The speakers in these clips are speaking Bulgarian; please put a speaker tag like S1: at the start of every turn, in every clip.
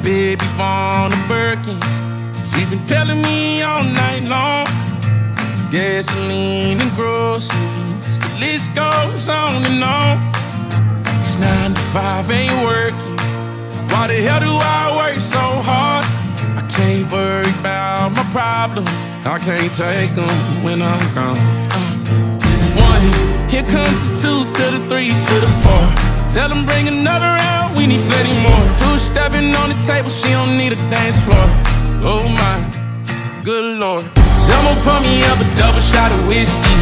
S1: baby want a Birkin. She's been telling me all night long. Gasoline and groceries, the list goes on and on. 'Cause 9 to 5 ain't working. Why the hell do I work so hard? I can't worry about my problems, I can't take them when I'm gone. 1, here comes the 2 to the 3 to the 4. Tell them bring another round, we need plenty more. 2 stepping on the table, she don't need a dance floor. Oh my, good Lord. Someone pour me up a double shot of whiskey.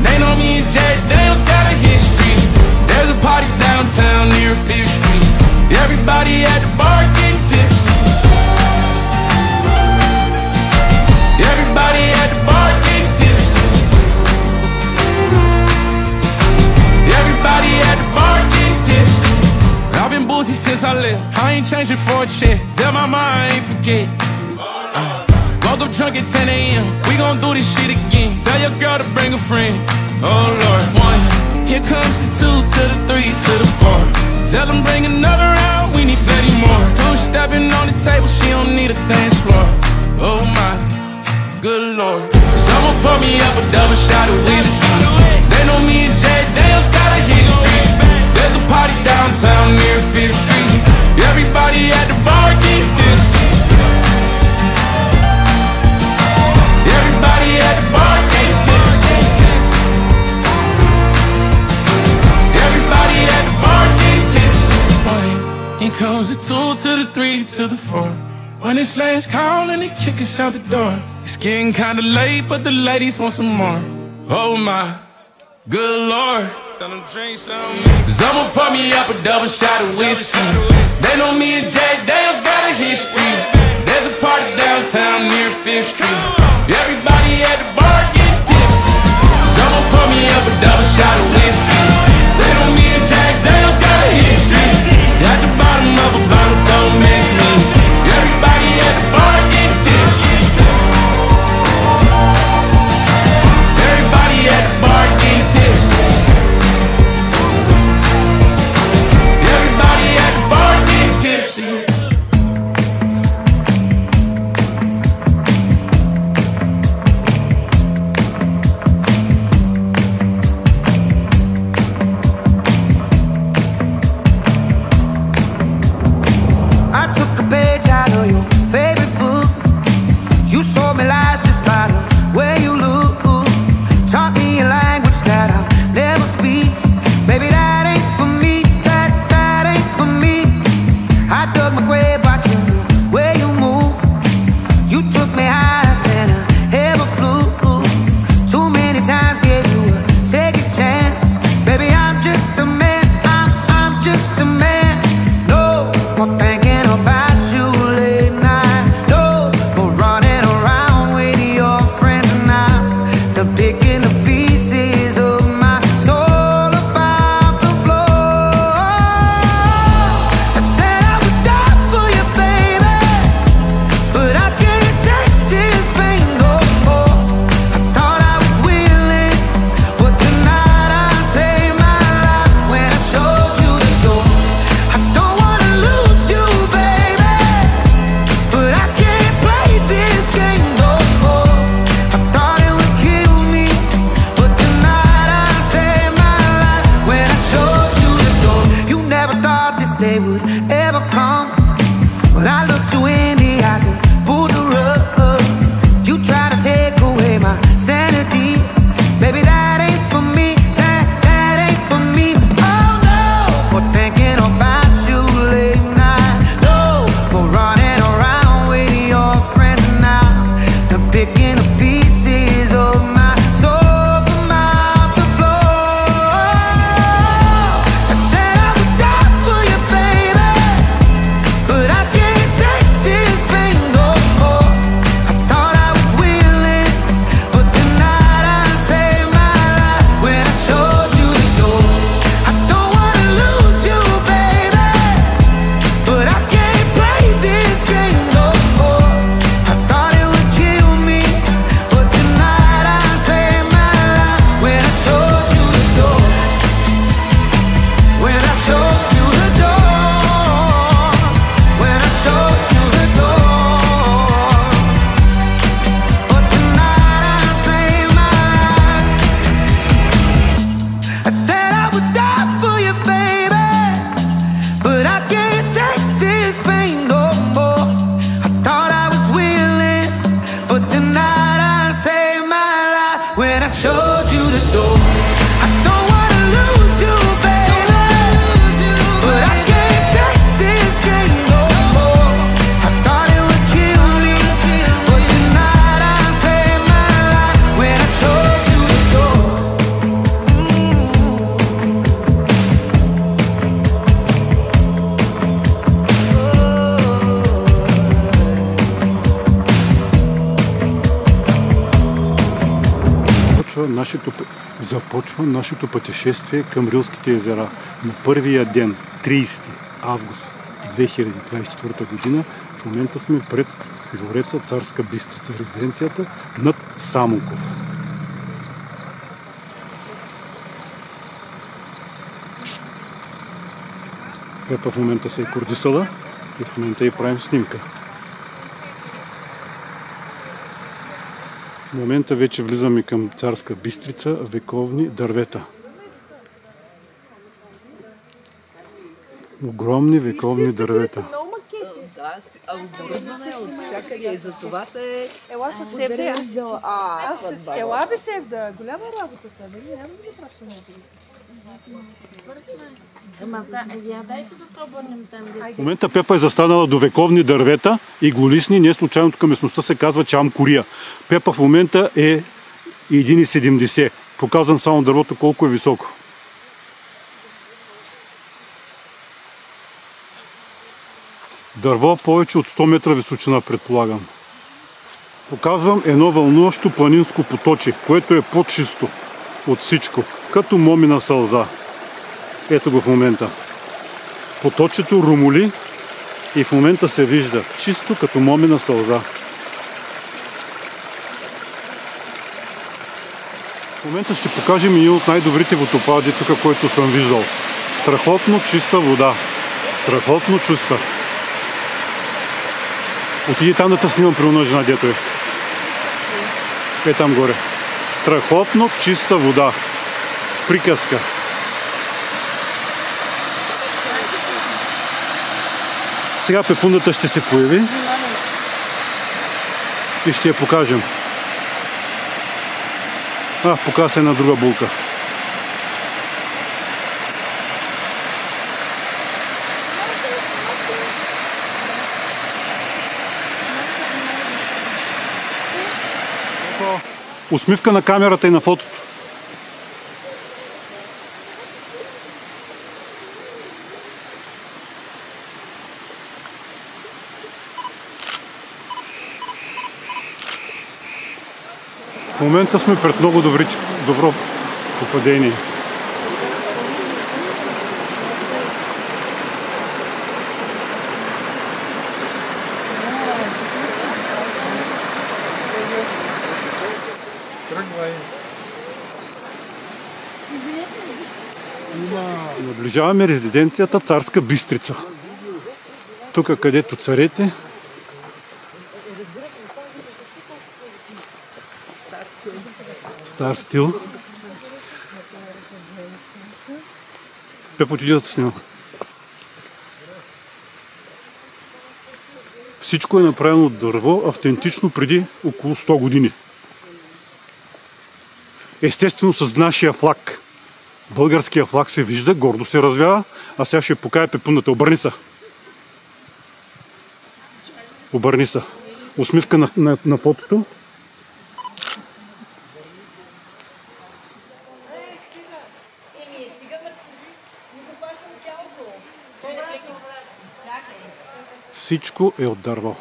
S1: They know me and Jack Daniels got a history. There's a party downtown near 5th Street. Everybody at the bar getting tipsy. Everybody at the bar getting tipsy. Everybody at the bar getting tipsy. I've been boozy since I left, I ain't changing for a check. Tell my mom I ain't forget. Woke up drunk at 10 a.m. We gon' do this shit again. Tell your girl to bring a friend. Oh Lord. 1, here comes the 2 to the 3 to the 4. Tell them bring another round, we need plenty more. 2 stepping on the table, she don't need a dance floor. Oh my, good Lord. Someone pour me up a double shot of whiskey. They know me and Jack Daniels got a history. There's a party downtown near 5th Street. Everybody at the bar getting tipsy. Everybody at the bar getting tipsy. Everybody at the bar getting tipsy. Boy, here comes the 2 to the 3 to the 4. When it's last call and they kick us out the door. It's getting kinda late, but the ladies want some more. Oh my, good Lord. Tell them drink some. Someone pour me up a double shot of whiskey. They know me and Jack Daniels got a history. There's a party downtown near 5th Street. Everybody at the bar getting tipsy. Someone pour me up a double shot of whiskey. They know me and Jack Daniels got a history. At the bottom of a bottle, don't miss me. Everybody at the bar getting tipsy. Everybody at the bar getting tipsy. Everybody at the bar getting tipsy.
S2: започва нашето пътешествие към Рилските езера. На първия ден, 30 август 2024 година, в момента сме пред двореца Царска Бистрица, резиденцията над Самоков. Пепа в момента се е кордисала и в момента и правим снимка. В момента вече влизаме към Царска Бистрица, вековни дървета. Огромни вековни дървета.
S3: Да, оборудване от всякъде и за това се...
S4: Ела със себ да ела бе себ да. Голяма работа са, нали? Няма да ги пращаме.
S2: В момента Пепа е застанала до вековни дървета и голисни. Не случайно тук местността се казва Чам Кория. Пепа в момента е 1,70. Показвам само дървото колко е високо. Дърво повече от 100 метра височина, предполагам. Показвам едно вълнуващо планинско поточе, което е по-чисто от всичко, като момина сълза. Ето го в момента. Поточето румоли и в момента се вижда чисто като момина сълза. В момента ще покажем един от най-добрите водопади тук, който съм виждал. Страхотно чиста вода. Страхотно чиста. Отиди там да те снимам при една жена, дето е. Е там горе. Страхотно чиста вода. Приказка. Сега пепундата ще се появи и ще я покажем. Показва се една друга булка. Усмивка на камерата и на фотото. В момента сме пред много добро попадение. Наближаваме резиденцията Царска Бистрица. Тук, където царете стар стил. Пепо, отиди да снима. Всичко е направено от дърво, автентично преди около 100 години. Естествено с нашия флаг. Българския флаг се вижда, гордо се развява, а сега ще покая пепуната. Обърни се. Обърни се. Усмивка на фотото. Всичко е от дърво.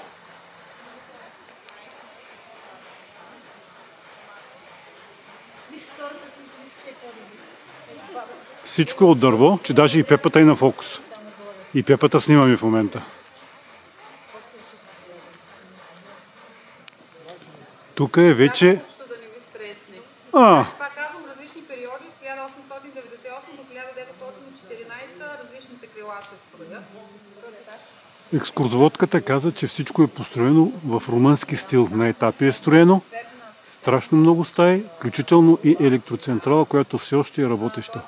S2: Всичко е от дърво, че даже и Пепата е на фокус. И Пепата снимаме в момента. Тук е вече...
S5: Това казвам различни периоди, от 1898 до 1914 различните крила се строят.
S2: Екскурзоводката каза, че всичко е построено в румънски стил. На етапи е строено. Страшно много стаи, включително и електроцентрала, която все още е работеща.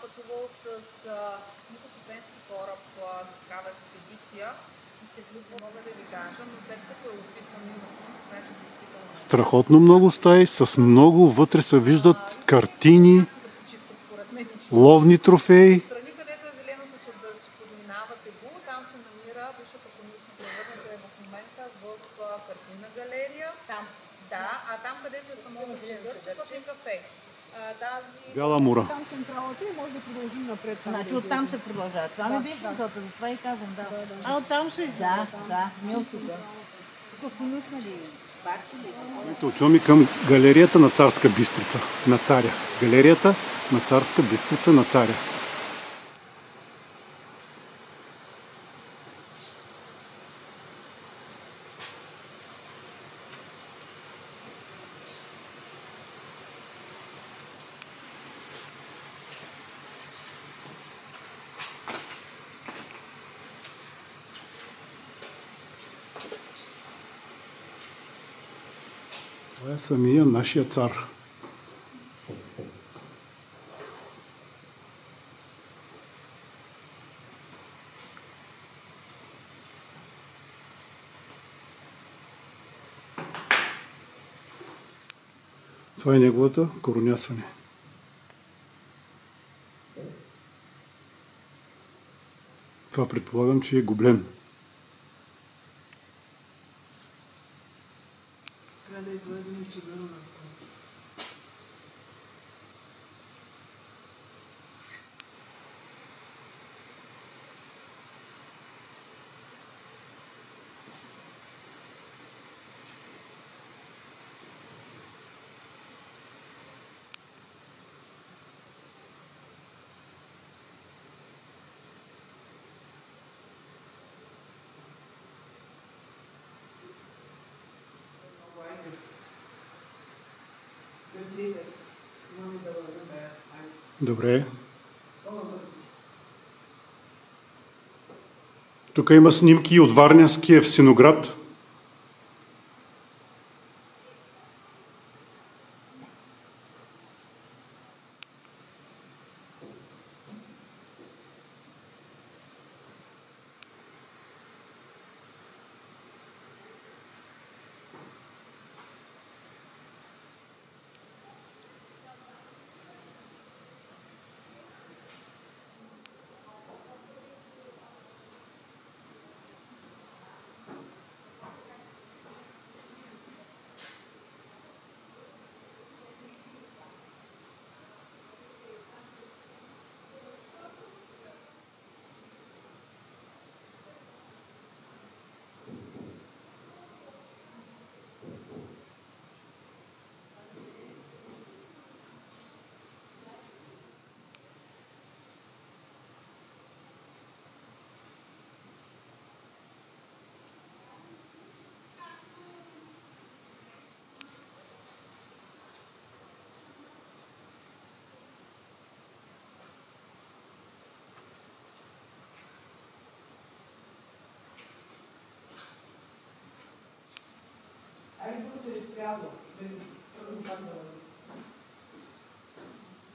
S2: Страхотно много стаи, с много вътре се виждат картини, ловни трофеи.
S5: Страни, където е зеленото чадърче, подминавате го, там се намира бившата конюшна, превърната е в момента в картинна галерия. Там, да, а там, където е само чадърче, пък е кафе.
S2: Бяла мура.
S4: Там централата и може да продължим напред.
S6: Значи оттам се продължава. Това ми беше мисълта, затова и казвам, да. А оттам се... Да, милкото.
S4: Тук конюшна ли?
S2: Отиваме към галерията на Царска Бистрица, на царя. Галерията на Царска Бистрица на царя. Това е самия нашия цар. Това е неговата коронясане. Това предполагам, че е гоблен.
S3: Трябва да извадим чудо на
S2: Добре. Тук има снимки от Варненския Евксиноград.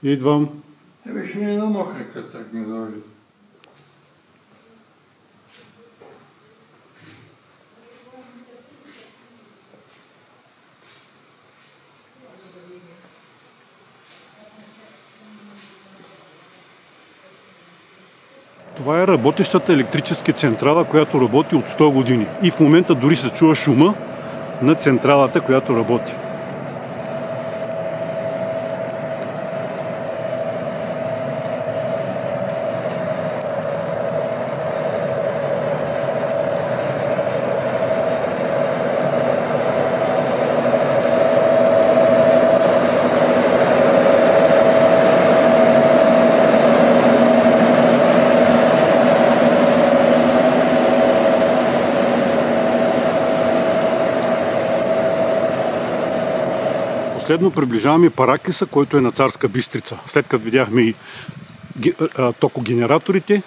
S2: Идвам.
S7: Беше ми на мокрика, так ми дойде.
S2: Това е работещата електрическа централа, която работи от 100 години. И в момента дори се чува шума на централата, която работи. Последно приближаваме Параклиса, който е на Царска Бистрица. След като видяхме и токогенераторите,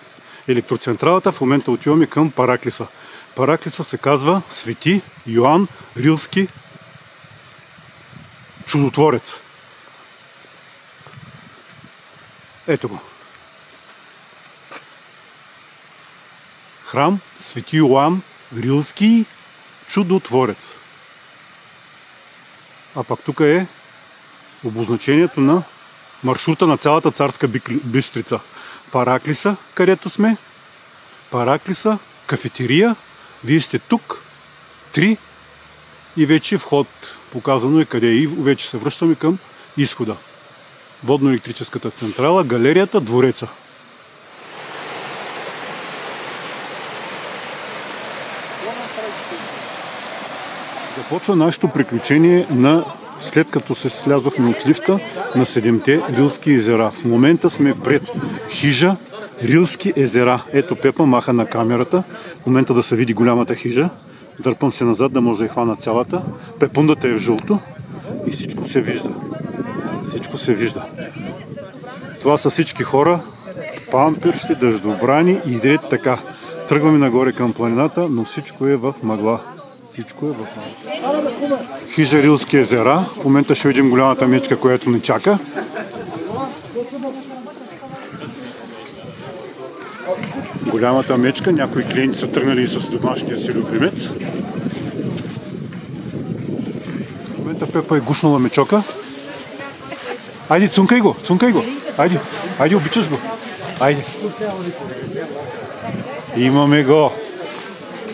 S2: електроцентралата, в момента отиваме към Параклиса. Параклиса се казва Свети Йоан Рилски чудотворец. Ето го. Храм Свети Йоан Рилски чудотворец. А пак тук е обозначението на маршрута на цялата Царска Бистрица. Параклиса, където сме. Параклиса, кафетерия. Вие сте тук. 3. И вече вход. Показано е къде е. И вече се връщаме към изхода. Водно-електрическата централа, галерията, двореца. Започва нашето приключение след като се слязохме от лифта на 7-те Рилски езера. В момента сме пред хижа Рилски езера. Ето Пепа маха на камерата. В момента да се види голямата хижа. Дърпам се назад да може да я хвана цялата. Пепундата е в жълто и всичко се вижда. Всичко се вижда. Това са всички хора, памперси, дъждобрани и дред така. Тръгваме нагоре към планината, но всичко е в мъгла. Всичко е в мъгла. Хижа Рилски езера. В момента ще видим голямата мечка, която ни чака. Голямата мечка. Някои клиенти са тръгнали с домашния си любимец. В момента Пепа е гушнала мечока. Айде, цункай го, цункай го. Айде, обичаш го. Айде. Имаме го.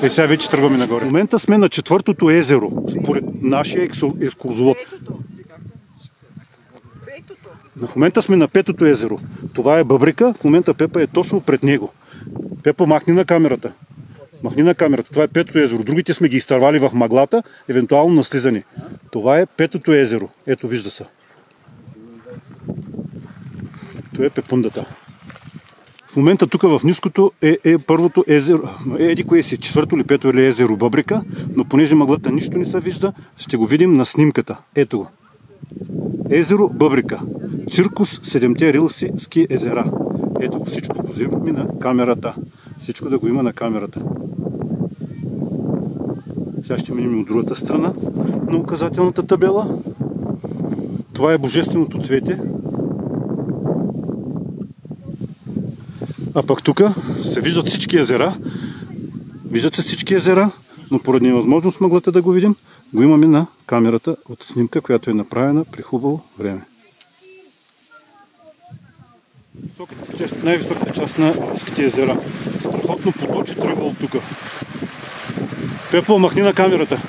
S2: Сега вече тръгваме нагоре. В момента сме на 4-то езеро, според нашия екскурзовод. В момента сме на 5-то езеро. Това е Бъбрика. В момента Пепа е точно пред него. Пепа, махни на камерата. Махни на камерата. Това е 5-то езеро. Другите сме ги изтървали в мъглата, евентуално на слизане. Това е 5-то езеро. Ето, вижда се. Това е Пепундата. В момента тук в ниското е първото езеро, еди кое си, 4-то или 5-то или езеро Бъбрика, но понеже мъглата нищо не се вижда, ще го видим на снимката. Ето го. Езеро Бъбрика. Циркус 7-те Рилски езера. Ето го, всичко го взимаме на камерата. Всичко да го има на камерата. Сега ще минем от другата страна на указателната табела. Това е божественото цвете. А пък тук се виждат всички езера. Виждат се всички езера, но поради невъзможност мъглата да го видим, го имаме на камерата от снимка, която е направена при хубаво време. Най-високата част на Рилските езера. Страхотно поточе тръгва от тук. Пепо, махни на камерата.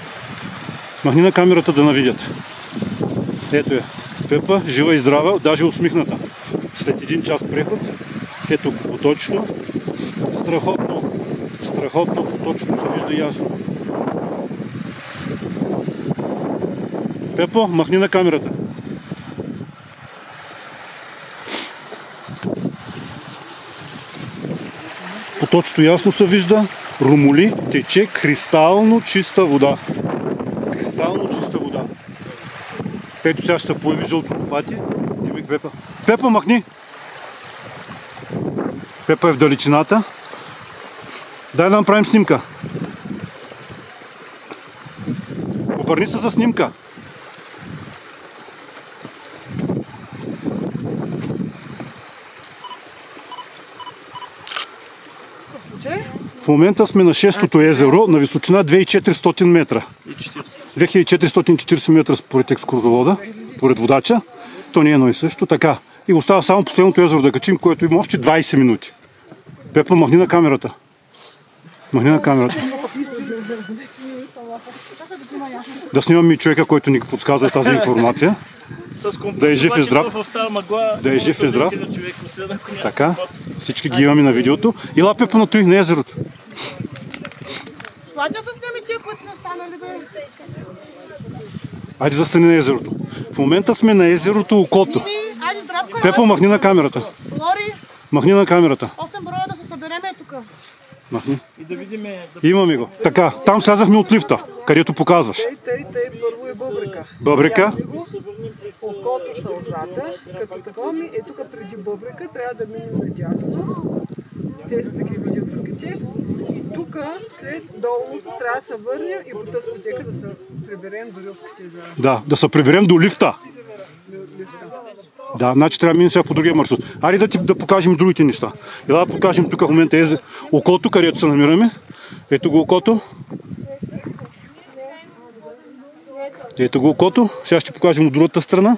S2: Махни на камерата да навидят. Ето я. Пепа, жива и здрава, даже усмихната. След един час преход. Ето го поточно. Страхотно поточно се вижда ясно. Пепо, махни на камерата. Поточно ясно се вижда. Румоли, тече кристално чиста вода. Кристално чиста вода. Ето сега ще се появи жълто пати. Димик Пепа. Пепа, махни! Пепа е в далечината. Дай да направим снимка. Обърни се за снимка. В момента сме на 6-то езеро на височина 2400 метра. 2440 метра според екскурзовода, според водача. То не е едно и също. Така. И остава само последното езеро да качим, което има още 20 минути. Пепа, махни на камерата. Махни на камерата. Да снимаме и човека, който ни подсказва тази информация. Да е жив и здрав. Да е жив и здрав. Така. Всички ги имаме на видеото. Ела, Пепа, на той, на езерото.
S4: Хватя се снеми тия, които не станали бе.
S2: Айде застани на езерото. В момента сме на езерото Окото.
S4: Айде, здравко.
S2: Пепо, махни на камерата.
S4: Лори,
S2: Махни на камерата.
S4: 8 броя да се събереме тук.
S2: Махни. Имаме го. Така, там слязахме от лифта, където показваш.
S8: Тъй, първо е Бъбрика.
S2: Бъбрика.
S8: Окото сълзата, като такова ми е тук преди Бъбрика, трябва да минем надясно. Те са да ги видят другите. И тук, след долу, трябва да се върнем и по тази пътека да се приберем до Рилските езера.
S2: Да се приберем до лифта. Да, значи трябва да минем сега по другия маршрут. Айде да покажем другите неща. Да покажем тук в момента Окото, където се намираме. Ето го Окото. Ето го Окото. Сега ще покажем от другата страна.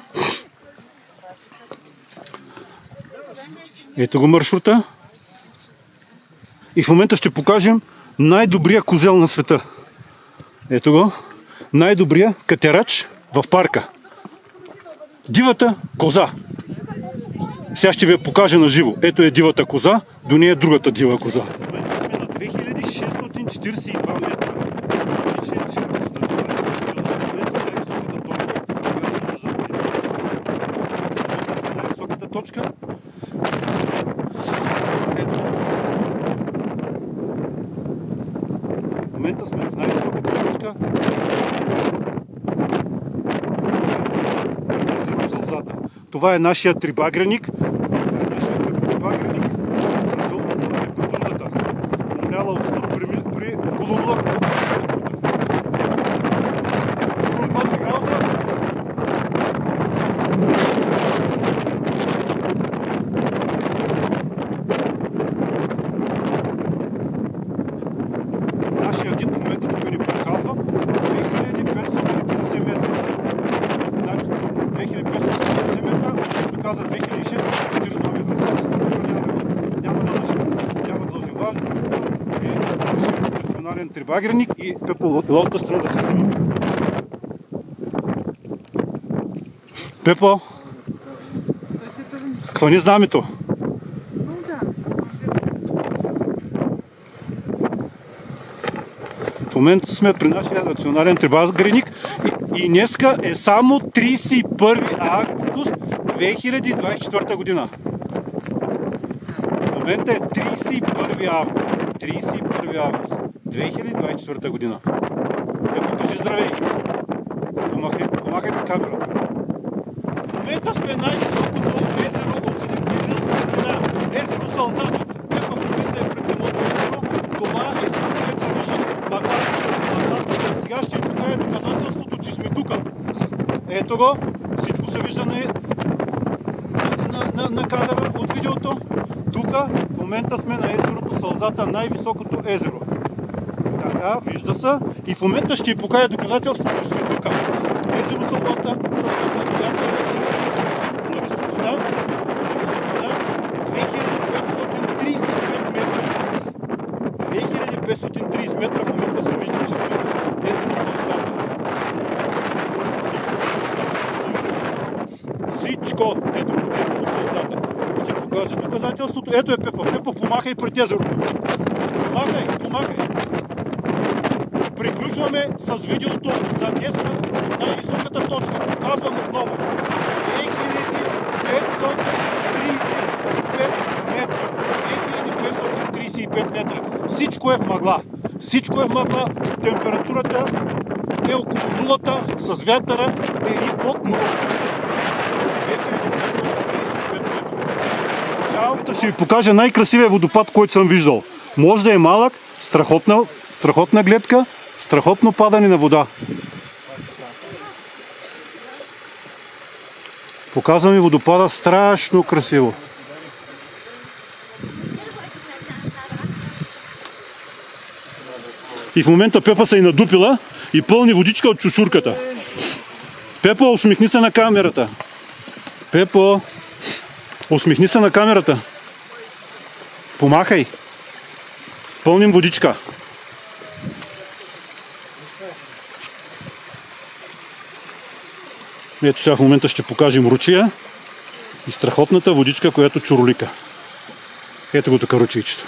S2: Ето го маршрута. И в момента ще покажем най-добрия козел на света. Ето го. Най-добрия катерач в парка. Дивата коза. Сега ще ви покажа на живо. Ето е дивата коза, до нея е другата дива коза. В момента сме на 2642 метра. точка. Ето. В момента сме в най-високата точка. Езеро Сълзата. Това е нашия трибагреник. С жълтото е Петрундата. Умряла от студ при около 0. Нашия гид в момента тук ни подсказва 2550 метра. 2550 метра, като каза 2642 метра. Няма да дължи важно, защото е национален трибагреник и Пепо от лодата страна да се снима. Пепо, хвани знамето. В момента сме при нашия национален трибагреник и днеска е само 31 август 2024 година. В момента е 31 август 2024 година. Ето, кажи здравей. Помахай на камерата. В момента сме най-високото езеро от Седемденилска земя. Езеро Сълзата. Ето в момента е пред самото езеро. Това е всичко, което се вижда. Сега ще покажа доказателството, че сме тук. Ето го. Всичко се вижда на кадъра от видеото. Тук в момента сме на езерото Сълзата, най-високото езеро. Така, вижда се. И в момента ще покажа доказателството, че сме тук. Езеро Сълзата, която е на височина 2535 метра. 2530 метра в момента се вижда, че сме езеро Сълзата. Всичко. Ето, езеро Сълзата. Ще покажа доказателството. Ето е Пепа. Пепа, помахай пред езерото. Помахай. Приключваме с видеото за днес най-високата точка. Показвам отново. 2535 метра. Всичко е в мъгла. Температурата е около нулата, с вятъра е и под нулата. 2535 метра. Чао! Ще ви покажа най-красивия водопад, който съм виждал. Може да е малък, страхотна гледка, страхотно падане на вода. Показвам ви водопада, страшно красиво. И в момента Пепа се е надупила и пълни водичка от чушурката. Пепо, усмихни се на камерата. Пепо, усмихни се на камерата. Помахай. Пълним водичка. Ето сега в момента ще покажем ручия и страхотната водичка, която чуролика. Ето го тук ручийчето.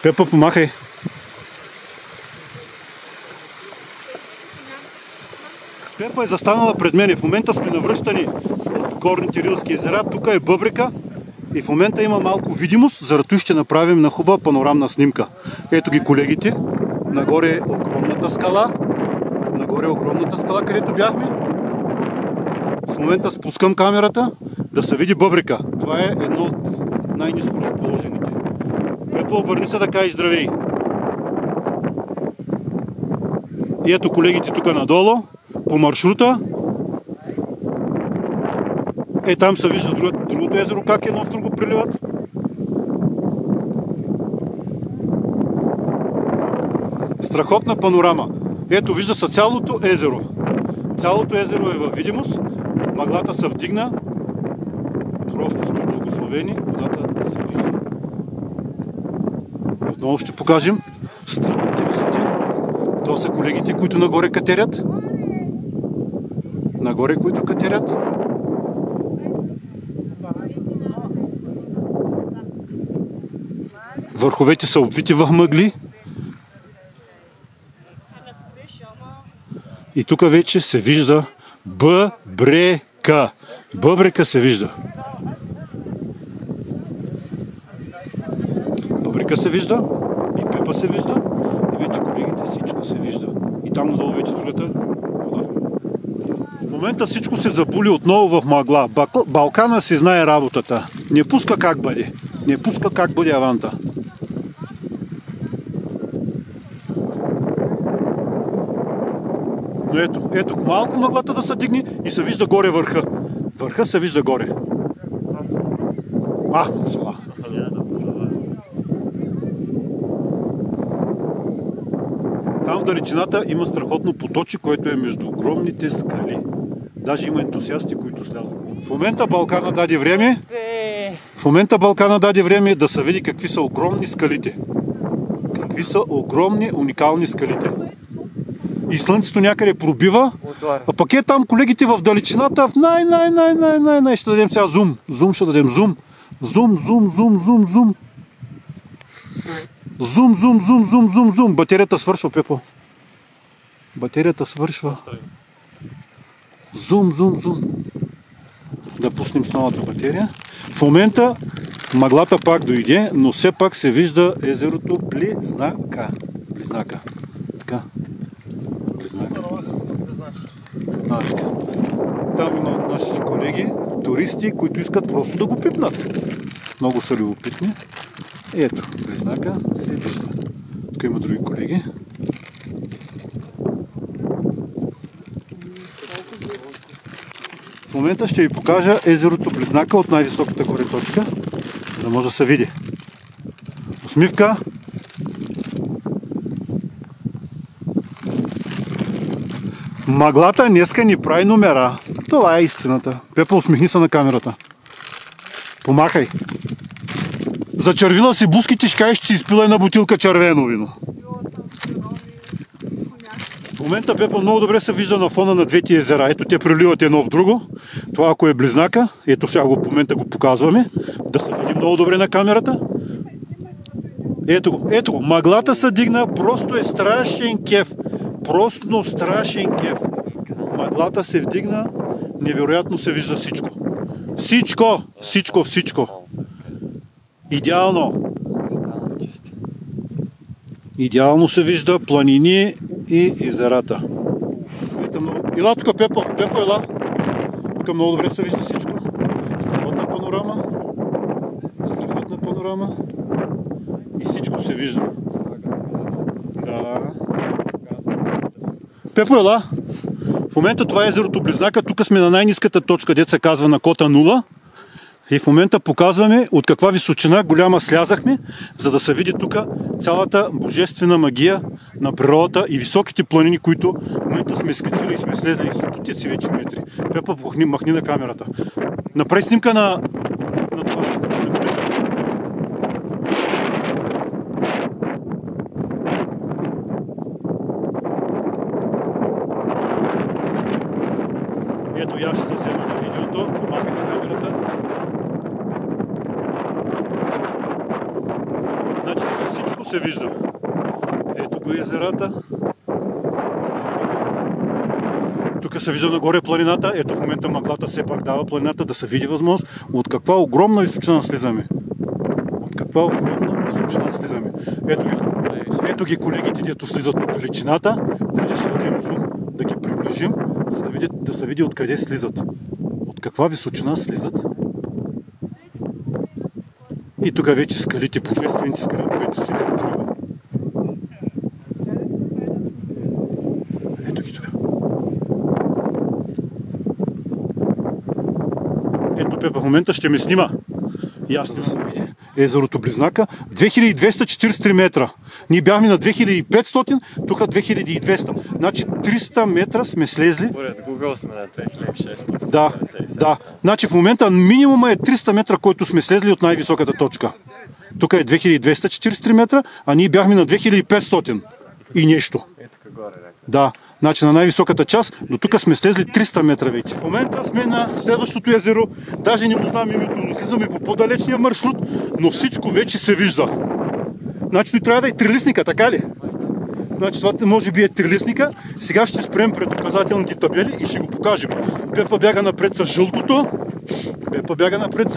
S2: Пепа, помахай. Пепа е застанала пред мен. В момента сме навръщани от горните Рилски езера. Тук е Бъбрика и в момента има малко видимост, заради ще направим на хубава панорамна снимка. Ето ги колегите. Нагоре е огромната скала, където бяхме. В момента спускам камерата да се види Бъбрика. Това е едно от най-ниско разположените. Пепа, обърни се да кажеш здравей. И ето колегите тук надолу, по маршрута. Там се вижда другото езеро, как едно в друго приливат. Страхотна панорама. Ето, вижда се цялото езеро. Цялото езеро е във видимост. Мъглата се вдигна. Просто сме благословени. Водата се вижда. Отново ще покажем странните висоти. Това са колегите, които нагоре катерят. Върховете са обвити в мъгли. И тук вече се вижда бъбрека. Бъбрека се вижда. Бъбрека се вижда, и Пепа се вижда, и вече колегите всичко се вижда. И там надолу вече другата вода. В момента всичко се запули отново в мъгла. Балкана си знае работата. Не пуска как бъде. Не пуска как бъде аванта. Но ето, малко мъглата да се дигне и се вижда горе върха. Върха се вижда горе. Мусала. Там в далечината има страхотно поточе, което е между огромните скали. Даже има ентусиасти, които слязат. В момента Балкана даде време да се види какви са огромни скалите. Какви са огромни, уникални скалите. И слънцето някъде пробива, а пък е там колегите в далечината, в най. Ще дадем сега зум. Ще дадем зум. Зум. Батерията свършва, Пепо. Батерията свършва. Зум. Да пуснем с новата батерия. В момента мъглата пак дойде, но все пак се вижда езерото Близнака. Така. Близнака. Там има от нашите колеги, туристи, които искат просто да го пипнат. Много са любопитни. Ето, Близнака се вижда. Тук има други колеги. В момента ще ви покажа езерото Близнака от най-високата горе точка, за да може да се види. Усмивка. Мъглата днеска ни прави номера. Това е истината. Пепа, усмихни се на камерата. Помахай. Зачервила си буските, ще кажеш, че си изпила една бутилка червено вино. В момента Пепа много добре се вижда на фона на двете езера. Ето те преливат едно в друго. Това ако е Близнака, ето сега в момента го показваме, да се види много добре на камерата. Ето го. Мъглата се дигна, просто е страшен кеф. Просто страшен кеф. Мъглата се вдигна, невероятно се вижда всичко. Всичко. Идеално се вижда планини и езерата. Ела тук, Пепо, ела. Тук много добре се вижда всичко. Страхотна панорама. И всичко се вижда. Да. Пепо, ела. В момента това е езерото Близнака. Тук сме на най-ниската точка, дето се казва на кота 0. И в момента показваме от каква височина голяма слязахме, за да се види тук цялата божествена магия на природата и високите планини, които в момента сме скачили и сме слезли стотици вече метри. Пепа, махни на камерата. Направи снимка на това. Ето я ще се взема на видеото. Помахай на камерата. Значи тук всичко се вижда. Ето го езерата. Тук се вижда нагоре планината. Ето в момента мъглата все пак дава планината да се види възможност от каква огромна височина слизаме. Ето ги колегите, дето слизат от далечината. Даже ще дадем зум, да ги приближим, за да се види откъде слизат. От каква височина слизат. И тук вече скалите, божествените скали, от които всичко трябва. Ето ги тук. Ето Пепа в момента ще ме снима. Ясно да се види. Езерото Близнака. 2243 метра. Ние бяхме на 2500, тук 2200. Значи 300 метра сме слезли.
S9: Поред Google сме на 2600.
S2: Да. Значи в момента минимума е 300 метра, който сме слезли от най-високата точка. Тук е 2243 метра, а ние бяхме на 2500 и нещо. Да, значи на най-високата част, до тук сме слезли 300 метра вече. В момента сме на следващото езеро, даже не му знам името, но слизаме по по-далечния маршрут, но всичко вече се вижда. Значи той трябва да е трилистника, така ли? Значи това може би е трилистника. Сега ще спрем пред указателните табели и ще го покажем. Пепа бяга напред с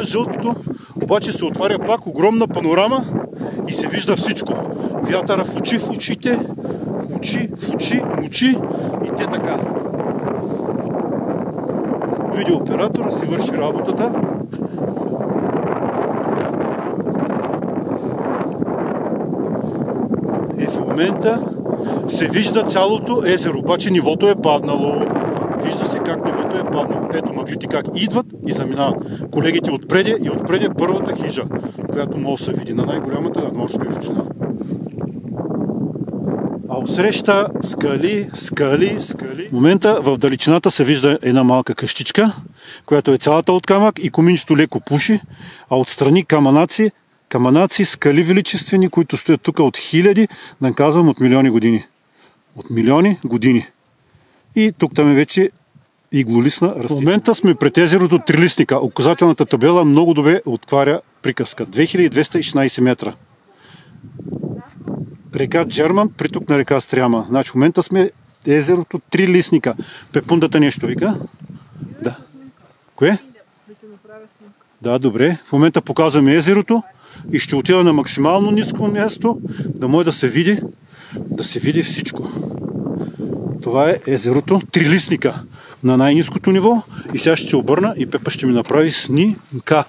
S2: жълтото. Обаче се отваря пак огромна панорама и се вижда всичко. Вятъра в очите, в очи и те така. Видеооператора си върши работата. И в момента се вижда цялото езеро, обаче нивото е паднало. Вижда се как нивото е паднало. Ето мъглите как идват и заминават. Колегите отпреде и отпреде първата хижа, която може да се види на най-голямата надморска изучина. А отсреща скали. В момента в далечината се вижда една малка къщичка, която е цялата от камък и коминчето леко пуши, а отстрани камънаци, скали величествени, които стоят тук от хиляди, да казвам от милиони години. От милиони години. И тук там е вече иглолистна растителност. В момента сме пред езерото Трилистника. Указателната табела много добре отваря приказка. 2216 метра. Река Джерман, приток на река Стряма. Значи в момента сме езерото Трилистника. Пепундата нещо вика? Да. Кое? Да, добре. В момента показваме езерото и ще отида на максимално ниско място, да може да се види всичко. Това е езерото Трилистника на най-ниското ниво и сега ще се обърна и Пепа ще ми направи снимка.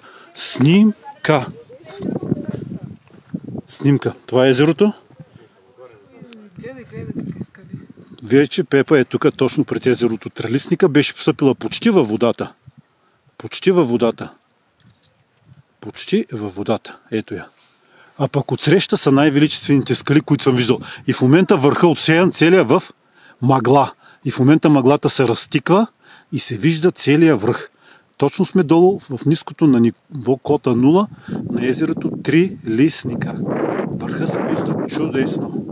S2: Това е езерото. Вече Пепа е тук точно пред езерото Трилистника. Беше постъпила почти във водата. Ето я. А пък отсреща са най-величествените скали, които съм виждал. И в момента върха отсеян целия в мъгла. И в момента мъглата се разтиква и се вижда целия връх. Точно сме долу в ниското на ниво кота 0 на езерото Трилистника. Върха се вижда чудесно.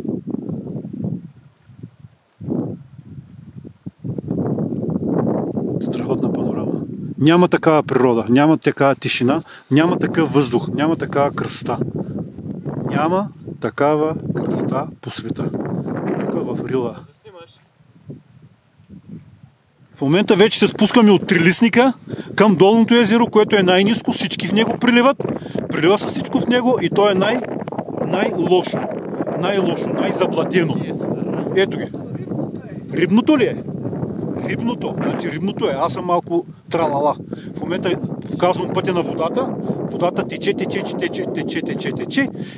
S2: Страхотна панорама. Няма такава природа, няма такава тишина, няма такъв въздух, няма такава красота. Няма такава красота по света. Тук в Рила. В момента вече се спускаме от Трилистника към долното езеро, което е най-ниско. Всички в него приливат. Прилива се всичко в него и то е най-лошо. Най-заблатено. Ето ги. Рибното ли е? Рибното е. Аз съм малко тралала. В момента показвам пътя на водата. Водата тече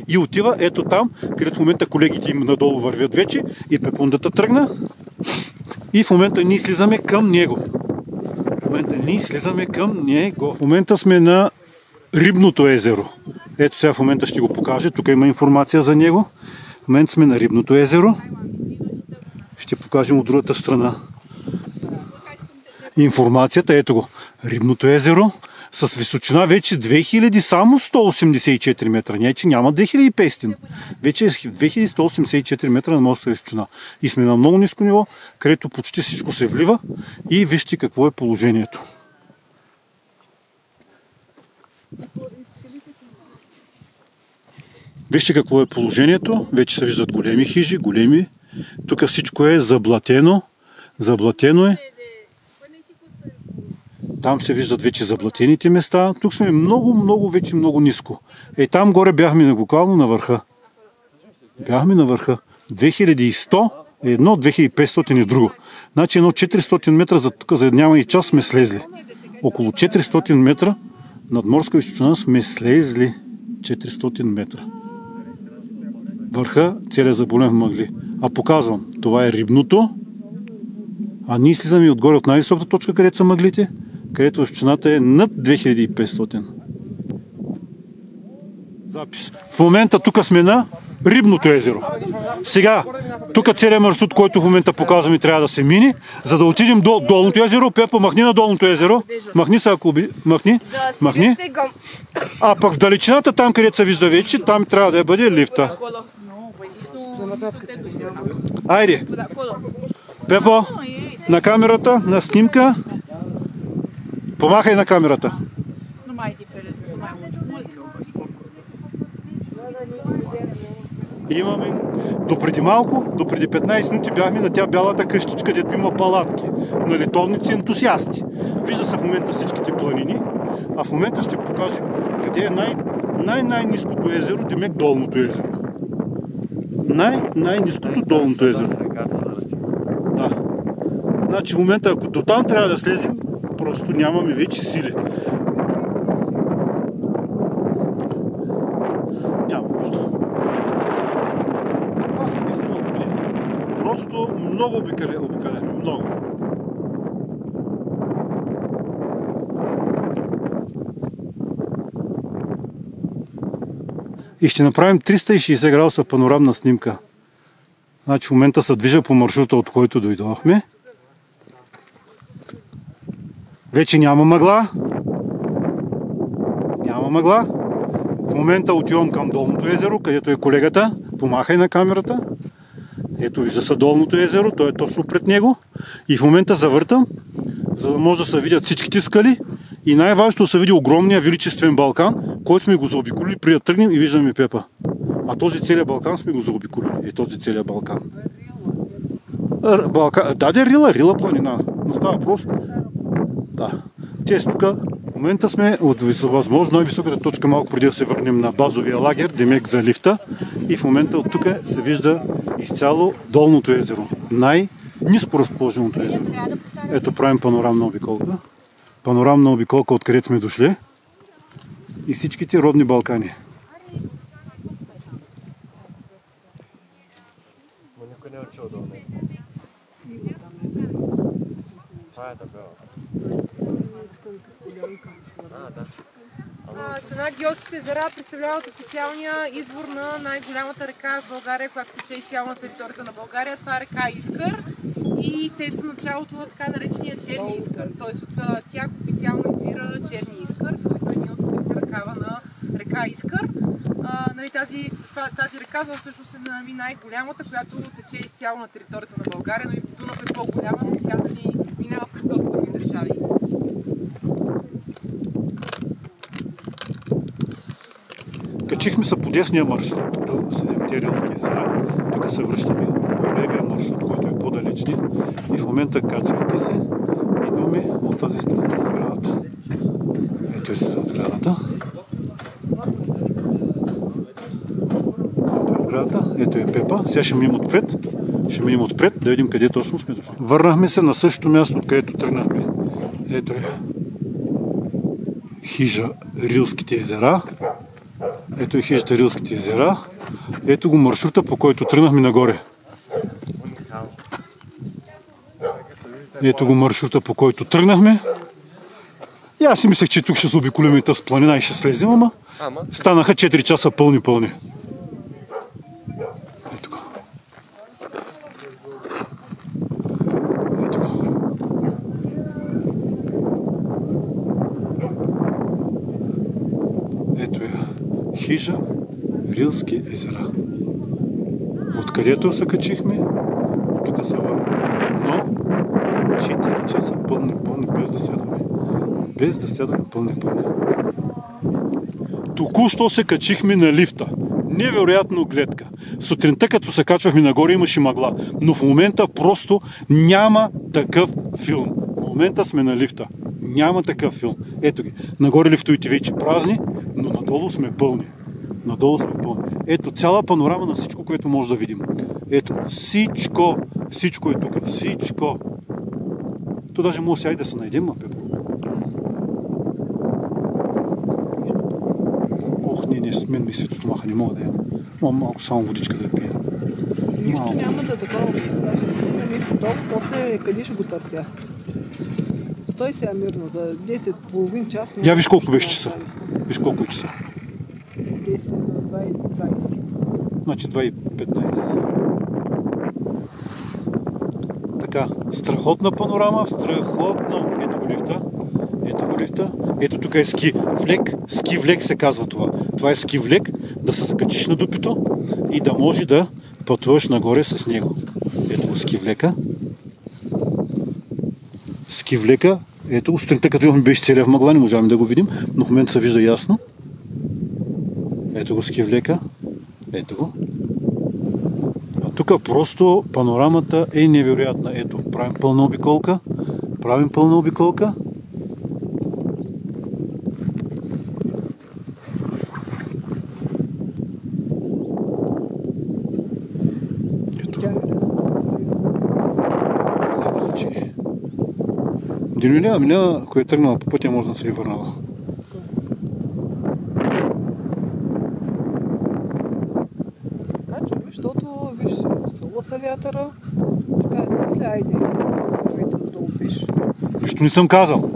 S2: и отива ето там, където в момента колегите им надолу вървят вече и Пепундата тръгна. И в момента ние слизаме към него. В момента сме на Рибното езеро. Ето сега в момента ще го покажа. Тук има информация за него. В момента сме на Рибното езеро. Ще покажем от другата страна информацията. Ето го. Рибното езеро с височина вече 2000, само 184 метра. Не, че няма 2500. Вече е 2184 метра на морска височина. И сме на много ниско ниво, където почти всичко се влива. И вижте какво е положението. Вече се виждат големи хижи, големи. Тук всичко е заблатено. Заблатено е. Там се виждат вече заблатените места. Тук сме много ниско. Там горе бяхме буквално на върха. 2100 е едно, 2500 е друго. Значи едно 400 метра за тук за няма и час сме слезли. Около 400 метра надморска височина сме слезли. 400 метра. Върха целият заболен в мъгли. А показвам, това е Рибното. А ние слизаме отгоре от най-високата точка, където са мъглите, където височината е над 2500. Запис. В момента тук сме на Рибното езеро. Сега, тук целият маршрут, който в момента показваме, трябва да се мине, за да отидем до долното езеро. Пепа, махни на долното езеро. Махни се, ако махни. А пък в далечината, там където се вижда вече, там трябва да бъде лифта. Айде. Пепо, на камерата, на снимка. Помахай на камерата. Имаме допреди малко, допреди 15 минути бяхме на тя бялата къщичка, където има палатки на летовници ентусиасти. Вижда се в момента всичките планини, а в момента ще покажем къде е най-ниското езеро, демек Долното езеро. Най-ниското Долното езеро. Да. Значи в момента, ако до там трябва да слезем, просто нямаме вече сили. Няма нужда. Аз мисля обикален. Просто много обикален. Много. И ще направим 360 градуса панорамна снимка. Значи в момента се движа по маршрута, от който дойдохме. Вече няма мъгла. В момента отивам към Долното езеро, където е колегата. Помахай на камерата. Ето вижда се Долното езеро, той е точно пред него. И в момента завъртам, за да може да се видят всичките скали. И най-важното да се види огромния величествен Балкан, който сме го заобиколили преди да тръгнем и виждаме Пепа. А този целият Балкан сме го заобиколили. Е този целият Балкан. Даде Рила планина. Но става въпрос. Да. Тези тук в момента сме от възможно най-високата точка, малко преди да се върнем на базовия лагер, демек за лифта. И в момента от тук се вижда изцяло Долното езеро. Най-ниско разположеното езеро. Ето правим панорамна обиколка. Панорамна обиколка, откъдето сме дошли. И всичките родни Балкани.
S9: Никой не е учил долу. Това е табела.
S10: Черногорските езера представляват официалния извор на най-голямата река в България, която тече изцяло на територията на България. Това е река Искър и те са началото на така наречения Черни Искър. Тоест от тях официално извира Черни Искър, който е един от трите ръкава на река Искър. Тази река всъщност е най-голямата, която тече изцяло на територията на България, но и Дунав е по-голяма, но тя да ни минава през доста други държави.
S2: Качихме се по десния маршрут до Седемте Рилски езера. Тук се връщаме по левия маршрут, който е по-далечни. И в момента, качвайки се, идваме от тази страна на сградата. Ето е сградата. Ето е сградата. Ето е Пепа. Сега ще минем отпред. Да видим къде точно сме дошли. Върнахме се на същото място, откъдето тръгнахме. Ето е хижа Рилските езера. Ето е хижата Рилските езера. Ето го маршрута, по който тръгнахме нагоре. И аз си мислех, че тук ще се обиколим и тази планина и ще слезем, ама станаха 4 часа пълни. Ето го. Ето е хижа Рилски езера. Откъдето се качихме, тук се върна. Но 4 часа пълни, без да сядаме. Пълни. Току-що се качихме на лифта. Невероятно гледка. Сутринта, като се качвахме нагоре, имаше мъгла. Но в момента просто няма такъв филм. В момента сме на лифта. Няма такъв филм. Ето ги. Нагоре лифтовете вече празни, но надолу сме пълни. Ето цяла панорама на всичко, което може да видим. Ето всичко е тук. Всичко. То даже може сега и да се найдем, Пепо. Ох, не, с мен ми светото стомаха, не мога да ям. Малко само водичка да пия.
S8: Нищо няма да такова. Сега ще спустим нещо долу, после къде ще го търся. Стой сега мирно, за 10, половин час.
S2: Я виж колко беше часа. Виж колко е часа.
S8: 10, 2:20.
S2: Значи 2:15. Така, страхотна панорама, страхотно. Ето го лифта. Ето тук е ски влек. Ски влек се казва това. Това е ски влек, да се закачиш на дупито и да може да пътуваш нагоре с него. Ето го ски влека. Ето го, сутринта като имахме беше целия в мъгла, не можахме да го видим, но в момента се вижда ясно. Ето го ски влека. Ето го. Тук просто панорамата е невероятна. Ето, правим пълна обиколка. Правим пълна обиколка. Ето. Няма значение. Динуля, ако е тръгнала по пътя, може да се и върнала.
S8: Защото, виж, сълва са вятъра, така, мисля, айде, видите долу пиш.
S2: Нищо не съм казал.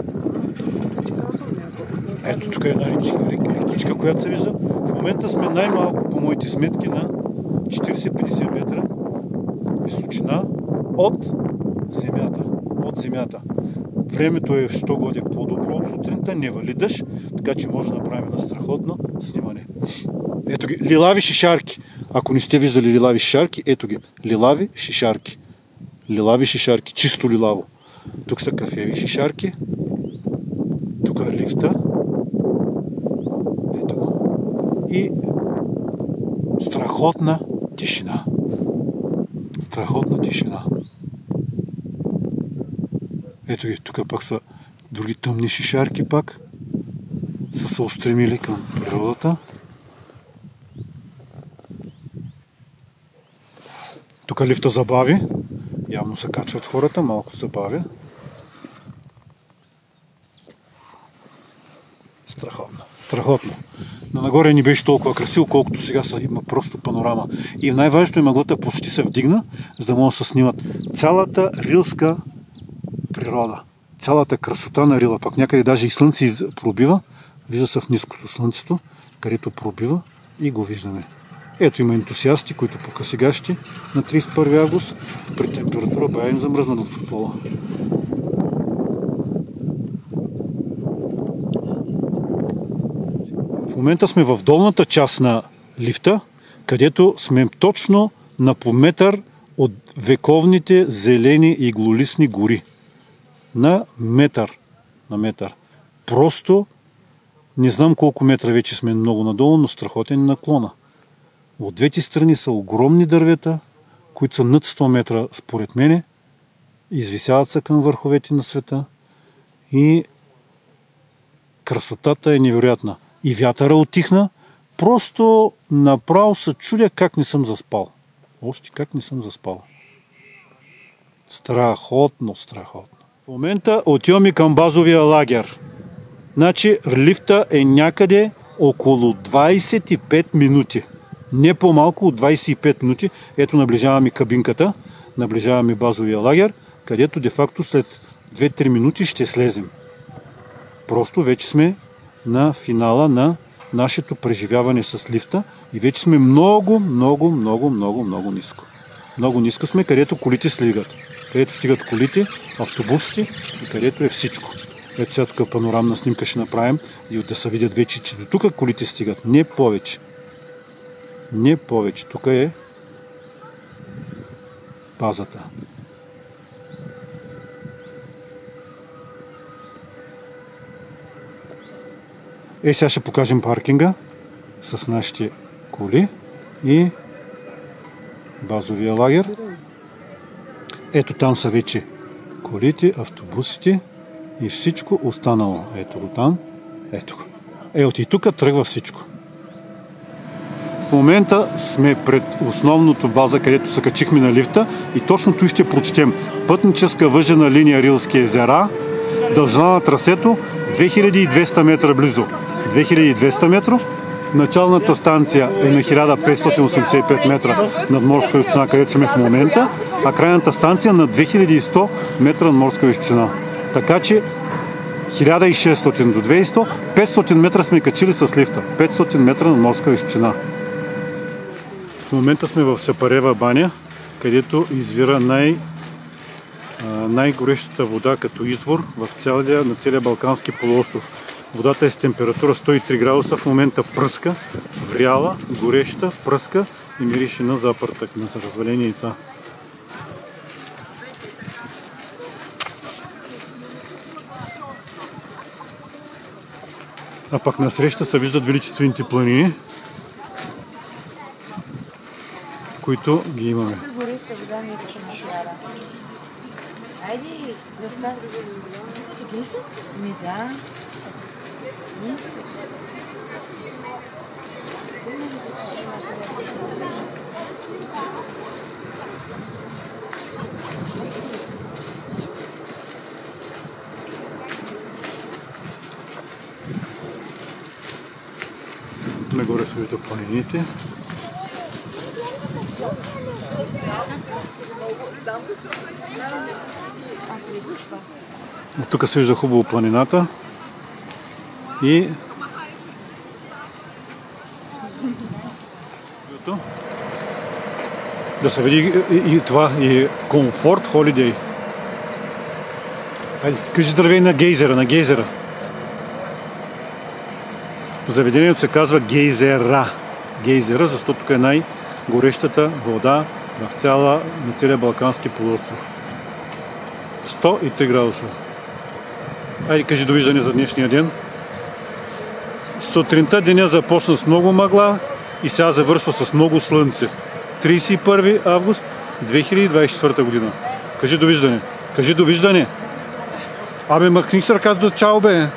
S2: Ето тук е една рекичка, която се вижда. В момента сме най-малко по моите сметки на 40-50 метра височина от земята. От земята. Времето е що годе по-добро от сутринта, не вали дъжд, така че може да направим на страхотно снимане. Ето ги, лилави шишарки. Ако не сте виждали лилави шишарки, ето ги, лилави шишарки. Лилави шишарки, чисто лилаво. Тук са кафеви шишарки. Тук е лифта. Ето го. И страхотна тишина. Страхотна тишина. Ето ги, тук пак са други тъмни шишарки пак. Са се устремили към природата. Тук лифта забави. Явно се качват хората, малко забавя. Страхотно. Страхотно. На нагоре ни беше толкова красиво, колкото сега има просто панорама. И най-важното е мъглата почти се вдигна, за да могат да се снимат цялата рилска природа. Цялата красота на Рила. Пак някъде даже и слънце пробива. Вижда се в ниското слънцето, където пробива и го виждаме. Ето има ентусиасти, които пока сегащи на 31 август при температура бая им замръзнат от пола. В момента сме в долната част на лифта, където сме точно на по метър от вековните зелени иглолистни гори. На метър. На метър. Просто не знам колко метра вече сме много надолу, но страхотен наклона. От двете страни са огромни дървета, които са над 100 метра според мене. Извисяват се към върховете на света. И красотата е невероятна. И вятъра отихна. Просто направо се чудя как не съм заспал. Още как не съм заспал. Страхотно, страхотно. В момента отиваме към базовия лагер. Значи лифта е някъде около 25 минути. Не по-малко от 25 минути. Ето наближаваме кабинката, наближаваме базовия лагер, където де-факто след 2-3 минути ще слезем. Просто вече сме на финала на нашето преживяване с лифта и вече сме много ниско. Много ниско сме, където колите слигат. Където стигат колите, автобусите и където е всичко. Ето сега тук панорамна снимка ще направим и да се видят вече, че до тук колите стигат. Не повече. Не повече. Тук е базата. Сега ще покажем паркинга с нашите коли и базовия лагер. Ето там са вече колите, автобусите и всичко останало. Ето го там. Ето го. Ето и тук тръгва всичко. В момента сме пред основното база, където се качихме на лифта и точно тук ще прочетем пътническа въжена линия Рилски езера, дължина на трасето 2200 метра близо. 2200 метра. Началната станция е на 1585 метра над морска височина, където сме в момента, а крайната станция на 2100 метра над морска височина. Така че 1600 до 200, 500 метра сме качили с лифта. 500 метра над морска височина. В момента сме в Сапарева баня, където извира най-горещата вода като извор на целия Балкански полуостров. Водата е с температура 103 градуса, в момента пръска, вряла, гореща, пръска и мирише на запъртък, на развалени яйца. А пак насреща се виждат величествените планини, които ги имаме.
S6: чиста вода ми искаше на сяра. Айде, разказвай. Ми да. Не искаш.
S2: Нагоре се вижда планините. Тук се вижда хубаво планината и да се види и това, и комфорт холидей. Хайде, кажи здравей на гейзера, Заведението се казва Гейзера, защото тук е най-горещата вода на целия Балкански полуостров. 103 градуса. Айде, кажи довиждане за днешния ден. Сутринта деня започна с много мъгла и сега завършва с много слънце. 31 август 2024 година. Кажи довиждане. Абе, махни с ръката до чао, бе.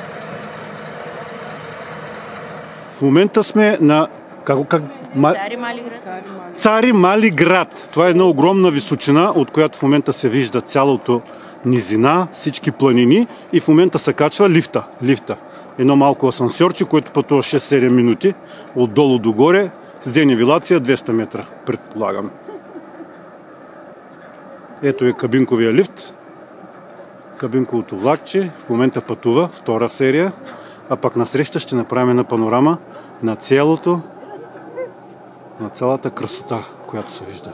S2: В момента сме на Цари Мали град. Това е една огромна височина, от която в момента се вижда цялото низина, всички планини и в момента се качва лифта. Едно малко асансьорче, което пътува 6-7 минути отдолу догоре с денивелация 200 метра, предполагам. Ето е кабинковия лифт. Кабинковото влакче в момента пътува, втора серия, а пък насреща ще направим една панорама на цялата красота, която се вижда.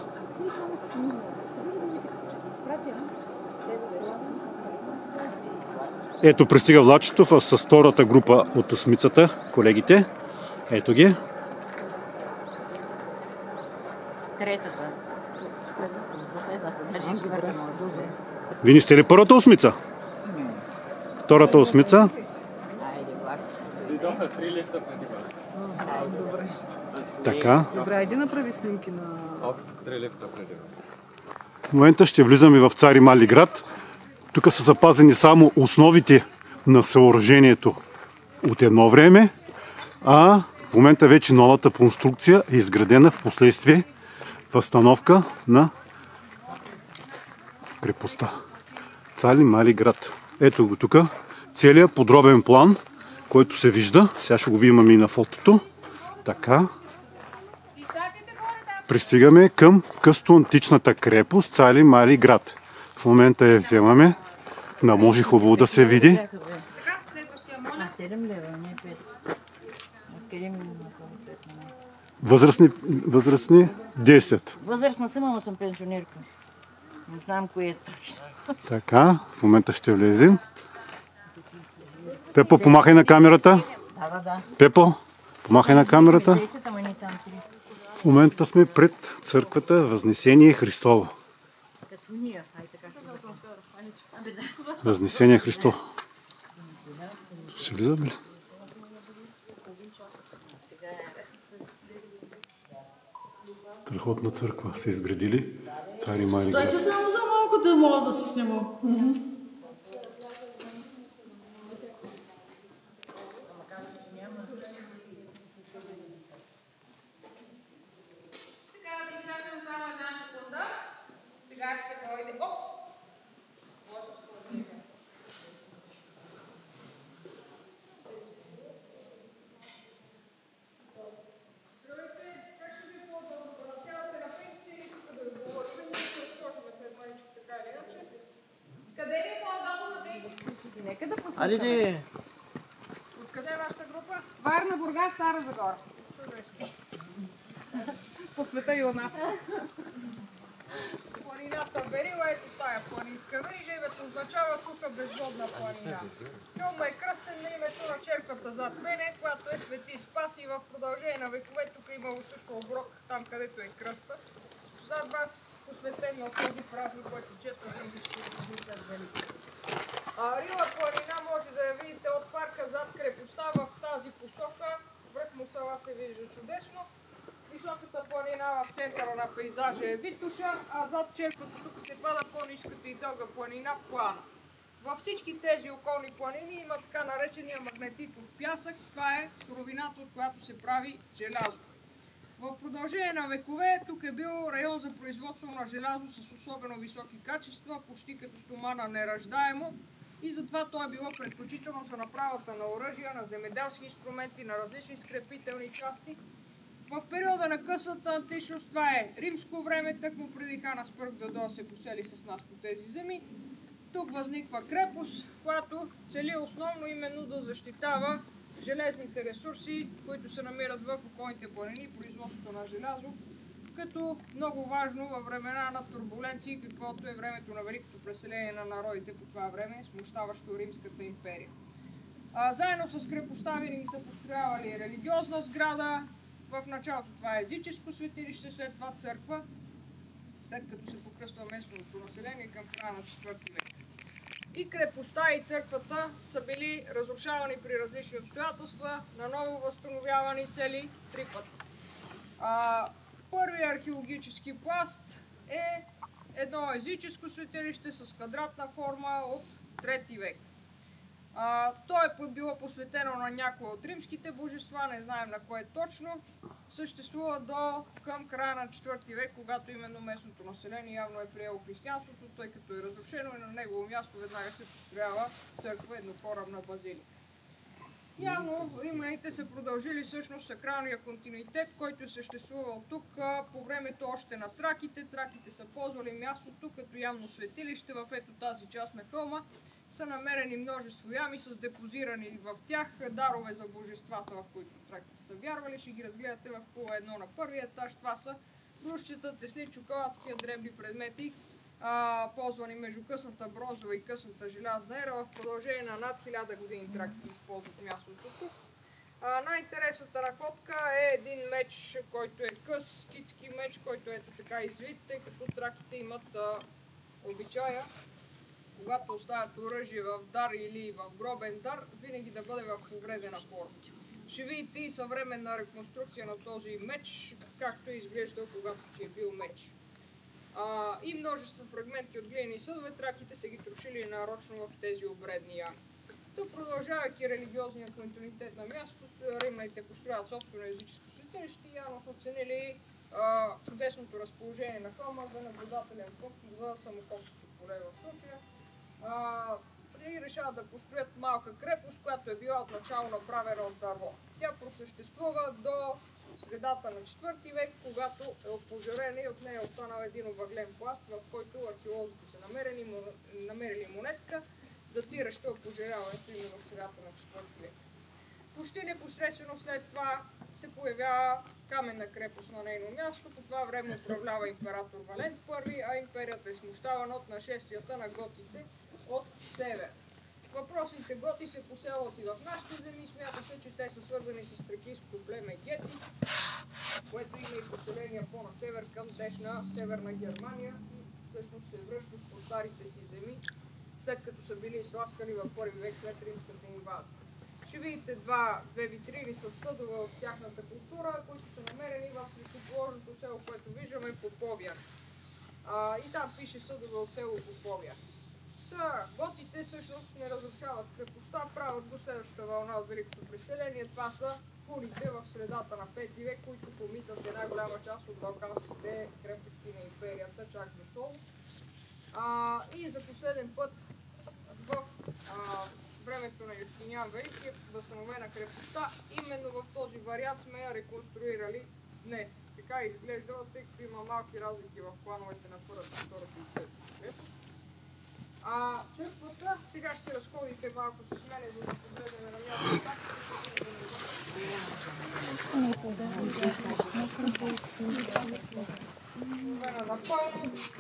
S2: Ето пристига влачето с втората група от осмицата, колегите. Ето ги.
S6: Третата.
S2: Вие не сте ли първата осмица? Втората осмица. Така.
S8: Добре, иди направи снимки на...
S2: В момента ще влизаме в Цари Мали град. Тук са запазени само основите на съоръжението от едно време, а в момента вече новата конструкция е изградена в последствие възстановка на крепостта. Цари Мали град. Ето го тук. Целият подробен план, който се вижда. Сега ще го видим и на фотото. Така. Пристигаме към къстоантичната крепост Цари Мали град. В момента я вземаме. Да може хубаво да се види.
S6: 7 лева, не 5.
S2: Възрастни 10.
S6: Възрастна съм, ама съм пенсионерка. Не знам кое е точно.
S2: Така, в момента ще влезем. Пепо, помахай на камерата.
S6: Да.
S2: Пепо, помахай на камерата. В момента сме пред църквата Възнесение Христово. Възнесение Христово. Ще влизаме ли? Страхотна църква са изградили Цари Мали град.
S11: Стойте само за малко да мога да се снимам.
S12: Айде!
S10: Откъде е вашата група? Варна, Бургас, Стара Загора. По света и у нас. Планината Берила, ето тая планинска верига, името означава суха безводна планина. Тьома е кръстен на името на черквата зад мене, която е Свети Спас и в продължение на векове тук имало също оброк, там където е кръста. Зад вас посветен на този празник, който се чества към Вишките Велики. Рила планина може да я видите от парка зад крепостта в тази посока. Връх Мусала се вижда чудесно. И Най-високата планина в центъра на пейзажа е Витоша, а зад черквата тук се пада по-ниската и дълга планина Плана. Във всички тези околни планини има така наречения магнетитов пясък. Това е суровината, от която се прави желязо. В продължение на векове тук е бил район за производство на желязо с особено високи качества, почти като стомана нераждаемо, и затова то е било предпочитано за направата на оръжия, на земеделски инструменти, на различни скрепителни части. В периода на късата античност, това е римско време, тъкмо преди Хан Аспарх да се посели с нас по тези земи. Тук възниква крепост, която цели основно именно да защитава железните ресурси, които се намират в околните планини, производството на желязо, като много важно във времена на турбуленции, каквото е времето на великото преселение на народите по това време, смущаващо Римската империя. Заедно с крепостта винаги са построявали религиозна сграда. В началото това е езическо светилище, след това църква, след като се покръства местното население към края на 4 век. И крепостта и църквата са били разрушавани при различни обстоятелства, наново възстановявани цели 3 пъти. Първият археологически пласт е едно езическо светилище с квадратна форма от 3 век. То е било посветено на някои от римските божества, не знаем на кое точно. Съществува до към края на 4 век, когато именно местното население явно е приело християнството, тъй като е разрушено и на негово място веднага се построява църква, еднокорабна базилика. Явно римляните са продължили всъщност сакралния континуитет, който е съществувал тук по времето още на траките. Траките са ползвали мястото като явно светилище. В ето тази част на хълма са намерени множество ями с депозирани в тях дарове за божествата, в които траките са вярвали. Ще ги разгледате в кула 1 на първия етаж. Това са брушчета, тесли, чукала, такива дребни предмети, ползвани между късната бронзова и късната желязна ера. В продължение на над 1000 години траките използват мястото тук. Най-интересната находка е един меч, който е къс, скитски меч, който е така извит, тъй като траките имат обичая, когато оставят оръжие в дар или в гробен дар, винаги да бъде в повредена форма. Ще видите и съвременна реконструкция на този меч, както е изглеждал, когато си е бил меч. И множество фрагменти от глинени съдове, траките са ги трошили нарочно в тези обредни ями. Тук, продължавайки религиозния континуитет на мястото, римляните построяват собствено езическо светилище и явно са оценили чудесното разположение на хълма за наблюдателен пункт за Самоколското поле в случая. И решават да построят малка крепост, която е била отначало направена от дърво. Тя просъществува до средата на 4 век, когато е опожарена и от нея останал един объглен пласт, в който археолозите са намерили монетка, датираща опожаряването именно в средата на 4 век. Почти непосредствено след това се появява каменна крепост на нейно място. По това време управлява император Валент I, а империята е смущавана от нашествията на готите от север. Въпросните готи се поселват и в нашите земи. Смята се, че те са свързани с тракийското племе Гети, което има и поселения по-на север към днешна Северна Германия и всъщност се връщат по старите си земи, след като са били изтласкани в първи век след римската инвазия. Ще видите две витрини с съдове от тяхната култура, които са намерени в срещуположното село, което виждаме, Поповян. И там пише съдове от село Поповян. Готите всъщност не разрушават крепостта, правят го следващата вълна от великото преселение. Това са хуните в средата на 5 век, които помитат една голяма част от балканските крепости на империята, чак до Сол. И за последен път в времето на Юстиниан Велики е възстановена крепостта. Именно в този вариант сме я реконструирали днес. Така изглежда, тъй като има малки разлики в плановете на първата, втората и третата крепост. Църквата, сега ще се разходите малко с мене, за да погледнем на място.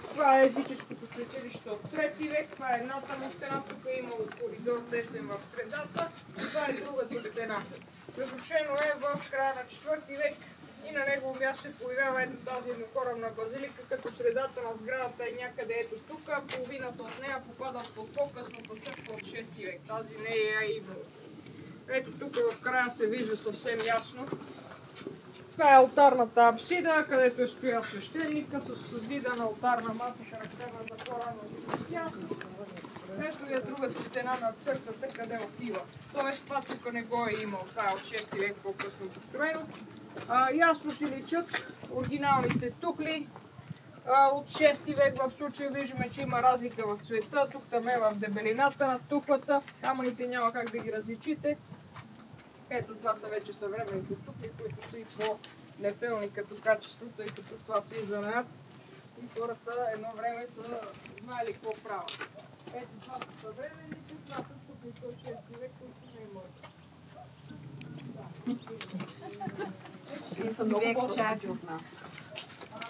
S10: Това е езическото светилище от 3 век. Това е едната му стена. Тук е имало коридор тесен в средата. Това е другата стена. Разрушено е в края на 4 век и на негово място се появява ето тази еднокорабна базилика, като средата на сградата е някъде ето тук. Половината от нея попада под по-късната църква от 6 век. Тази не е имало. Ето тук в края се вижда съвсем ясно
S8: Това е алтарната апсида, където е стоял свещеника с съзидана алтарна маса, характерна за по-ранното християнство. Ето е другата стена на църквата, къде отива. Тоест, това тук не го е имал. Това е от 6 век по-късно построено. Ясно си личат оригиналните тухли. От 6 век в случая виждаме, че има разлика в цвета. Тук там е в дебелината на тухлата. Камъните няма как да ги различите. Ето това са вече съвременните тухли, които са и по-нефелни като качество, тъй като това са и занаят. И хората едно време са знаели какво правят. Ето това са съвременните, това са тухлите от 6 век, които не може.
S3: Те са много по-чаки от нас.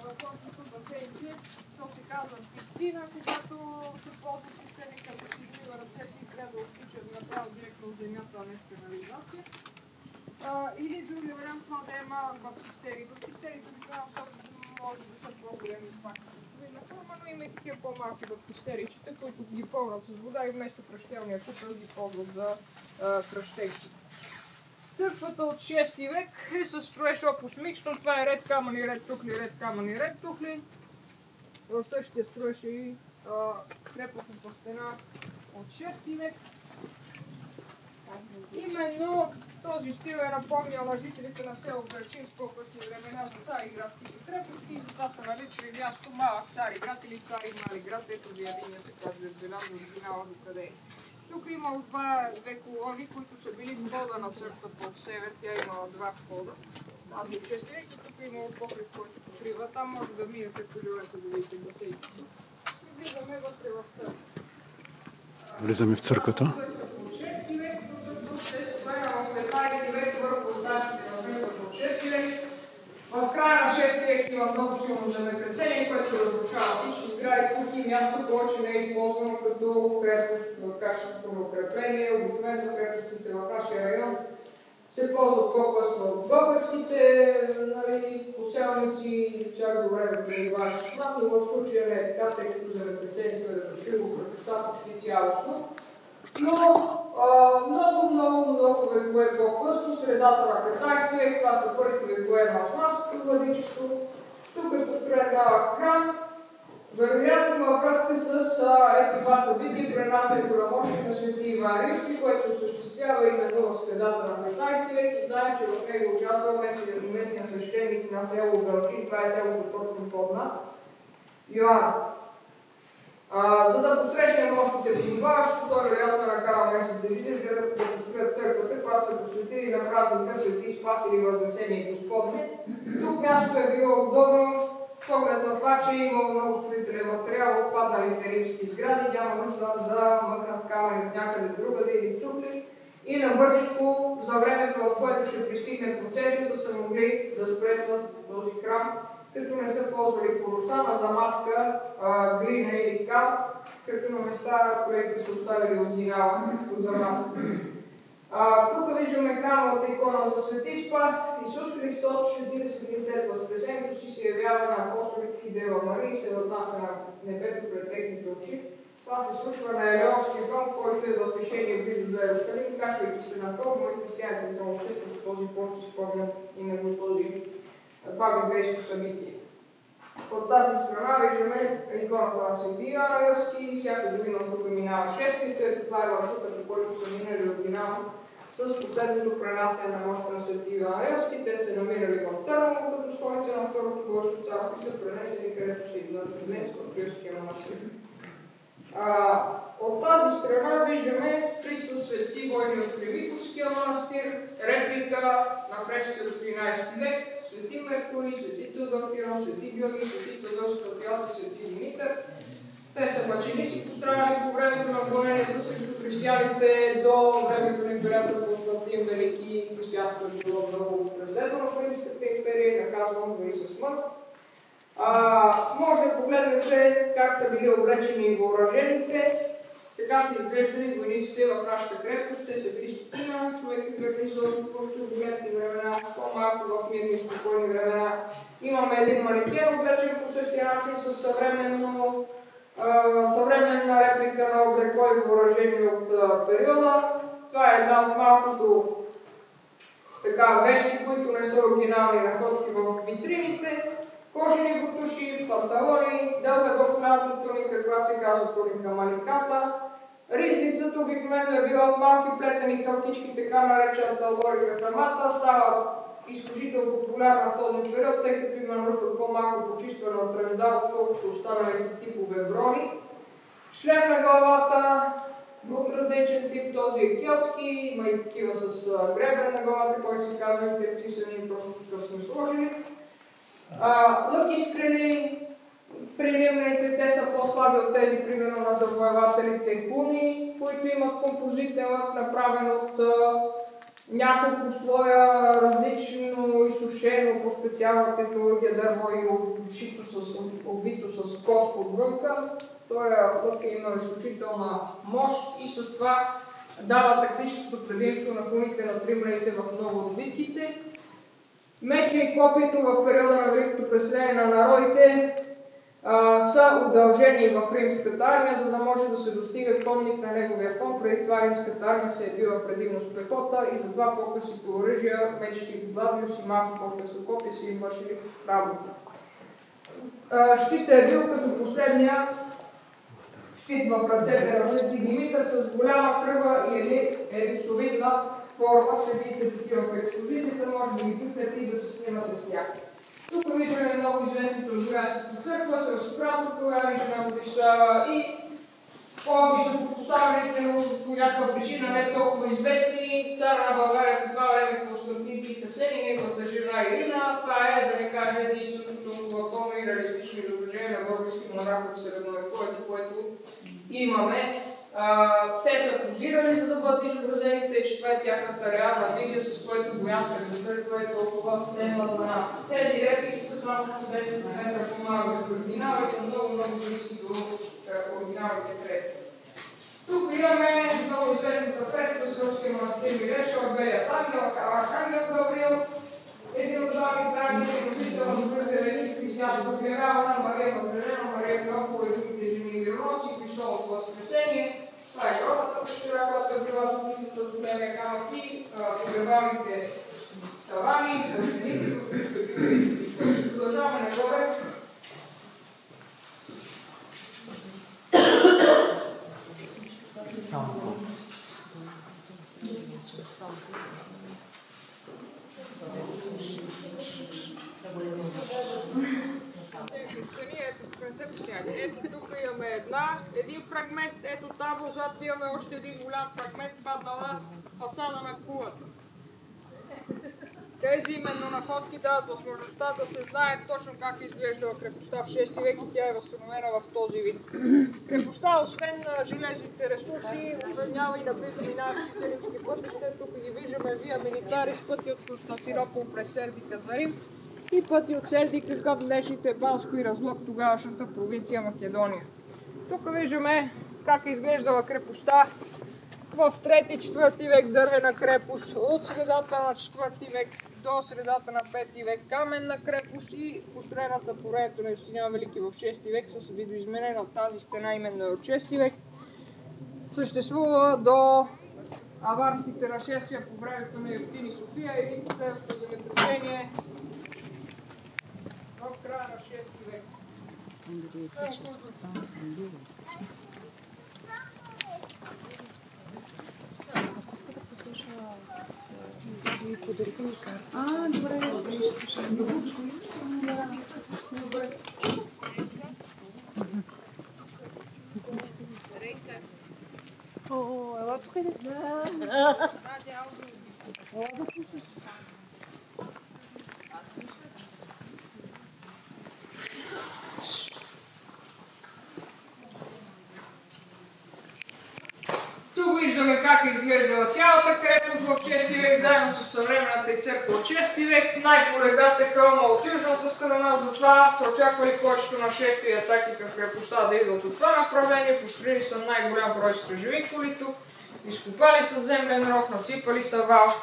S8: В точното басейнче, то се казва пистина, когато се ползва системи, като си излива ръцете и трябва да отпичат направо директно от земята, а не с канализация. Или други вариант, това да е малък баптистери. Баптистерите обикновено може да са по-големи с пак на форма, но има и такива по-малки баптистеричета, които ги пълнат с вода и вместо кръщелния купел ги ползват за кръщейки. Църквата от 6 век е със строеж опус миксно. Това е ред камъни, ред тухли, ред камъни, ред тухли. В същия строеж е и крепостната стена от 6 век. Именно този стил е напомнял на жителите на село Гърчин с по-късни времена за цари градските крепости и затова са наричали място малък цари град или цари мали град. Ето ви линията, която е белязана оригинала до къде е. Тук имало две колони, които са били входа на църквата от север. Тя имала два входа. Аз до 6 век и тук имало покрив, който покрива. Там може да минете по люлето да видите басейните. И влизаме вътре в църквата.
S2: Влизаме в църквата.
S8: В края на 6 век има много силно земетресение, което разрушава всички сгради. Тук и място повече не е използвано като крепост в качеството на укрепление. Обикновено крепостите в нашия район се ползват по-късно от българските поселници, чак до време преди вашето това, но в случая не е така, тъй като земетресението е разрушило крепостта почти цялостно. Но много векове по-късно, средата на 15 век, това са първите векове на османското владичество. Тук е построен малък храм. Вероятно във връзка с това събитие, пренасенето на мощи на свети Иван Римски, което се осъществява именно в средата на 15 век и знаем, че в него участва местния свещеник на село Гълчин, това е селото точно под нас, Йоан. За да посрещне мощите пребиваващото, той вероятно накарал местните жители да построят църквата, която са посветили на празника Свети Спас или Възнесение Господне. Тук място е било удобно, с оглед на това, че е имало много строителен материал, отпадналите римски сгради, няма нужда да мъкнат камъни от някъде другаде или тухли. И набързичко, за времето, в което ще пристигне процесията, са могли да спретнат този храм, като не са ползвали паруса на замазка, глина или кал, като на места колегите са оставили оригинала от замазка. Тук виждаме храмовата икона за Свети Спас. Исус Христос 40 дни след възкресението си се явява на апостолите и Дева Мария и се възнася на небето пред техните очи. Това се случва на Елеонския храм, който е възвишение близо до Иерусалим. Качвайки се на това, моите християните много често с този път си спомнят именно това библейско събитие. От тази страна виждаме иконата на Свети Йоан Рилски. Всяка година тук минава шествието. Ето това е маршрута, по който са минали оригинално с последното пренасене на мощта на Свети Йоан Рилски. Те се намирали в Търново като столица на Второто българско царство и са пренесени където се идват днес в Рилския манастир. От тази страна виждаме три са светци войни от Кривиковския манастир, реплика на фрески от 13 век, Свети Меркурий, Свети Теодор Тирон, Свети Георги, Свети Теодор Статиот и Свети Димитър. Те са мъченици, пострадали по времето на гоненията срещу християните до времето на император Константин Велики. Християнството е било много преследвано в Римската империя, наказвано и със смърт. Може да погледнете как са били облечени въоръжените. Така са изглеждали войниците в нашата крепост. Те са били стотина човека гарнизон в турбулентни времена, по-малко в мирни спокойни времена. Имаме един манекен, облечен по същия начин с съвременна реплика на облекло и въоръжение от периода. Това е една от малкото
S5: така вещи, които не са оригинални находки в витрините, кожени бутуши, панталони, дълга дохлята туника, която се казва туника маликата. Ризницата обикновено е била от малки плетени хълтички, така наречената лорика камата, става изключително популярна в този период, тъй като има нужда от по-малко почистване от рендал, колкото останалите типове брони. Шлем на главата, от различен тип, този е келтски, има и такива с гребен на главата, който се казва интерци, са ние точно такъв сме сложили. Лъки стрели, при римляните те са по-слаби от тези, примерно на завоевателите куни, които имат композитен лък, направен от няколко слоя, различно изсушено по специална технология дърво и обвито с кост отвънка. Той лък има изключителна мощ и с това дава тактическото предимство на куните на римляните в много от битките. Меча и копието в периода на великото преселение на народите са удължени в римската армия, за да може да се достига конник на неговия кон. Преди това римската армия се е била предимно с пехота и затова по-късите оръжия, мечите и подладиус и малко по-късно копия си им вършили работа. Щитът е бил като последния щит в ръцете на Свети Димитър с голяма кръва и елипсовидна форма. Ще видите такива в експозицията, може да ги купите и да се снимате с тях. Тук виждаме много известните от Жуганската църква, с разпратното, виждаме и по-високопоставените, но по някаква причина не толкова известни. Цар на България по това време Константин Титасен и неговата жена Ирина. Това е, да не кажа, единственото толкова и реалистично изображение на български монарх от средновековието, което имаме. Те са позирали, за да бъдат изобразени, тъй че това е тяхната реална визия, с което Боянската църква е толкова ценна за нас. Тези реплики са само по 10 метра по-малко от оригинала и са много близки до оригиналните фрески. Тук имаме много известната фреска с руския манастир Миреша, Белият ангел, Архангел Гавриил, един от главните ангели, носител на добрите вести в християнското вярване, Мария Магдалена, Мария Грохова и другите жени и веруници, Христовото възкресение. Това е гробната дъщеря, която е била записата до Племя камък и погребалните савани, държеници, които продължаваме нагоре. Ето тук имаме един фрагмент, ето там отзад имаме още един голям фрагмент, паднала фасада на кулата. Тези именно находки дават възможността да се знае точно как е изглеждала крепостта в 6 век и тя е възстановена в този вид. Крепостта, освен на железните ресурси, охранява и наблизо минаващите римски пътища. Тук ги виждаме вия Минитарис, пътя от Константинопол през Сердика за Рим и пъти от Сердика към днешните Банско и Разлог, тогавашната провинция Македония. Тук виждаме как е изглеждала крепостта в 3-4 век, дървена крепост, от средата на 4 век до средата на 5 век каменна крепост и построената по времето на Юстиниан Велики в 6 век с видоизменена тази стена именно от 6 век. Съществува до аварските нашествия по времето на Юстин и София и последващото земетресение в края на 6 век.
S4: Ела тук е.
S5: Тук виждаме как е изглеждала цялата крепост в 6 век, заедно с съвременната и църква от 6 век. Най-полегат е хълма от южната страна, затова са очаквали повечето нашествия и атаки към крепостта да идват от това направление. Построили са най-голям брой стражеви коли тук, изкопали са землен ров, насипали са вал.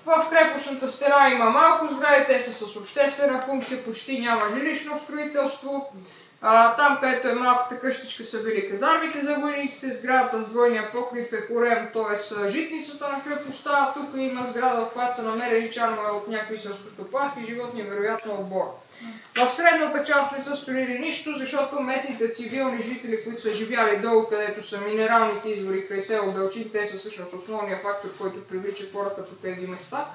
S5: В крепостната стена има малко сгради, те са с обществена функция, почти няма жилищно строителство. Там, където е малката къщичка, са били казармите за войниците, сградата с двойния покрив е хорем, т.е. житницата на крепостта. Тук има сграда, в която са намерени чанове от някакви селскостопански животни, вероятно обора. В средната част не са строили нищо, защото местните цивилни жители, които са живяли долу, където са минералните извори край село Белчин, те са всъщност основният фактор, който привлича хората по тези места.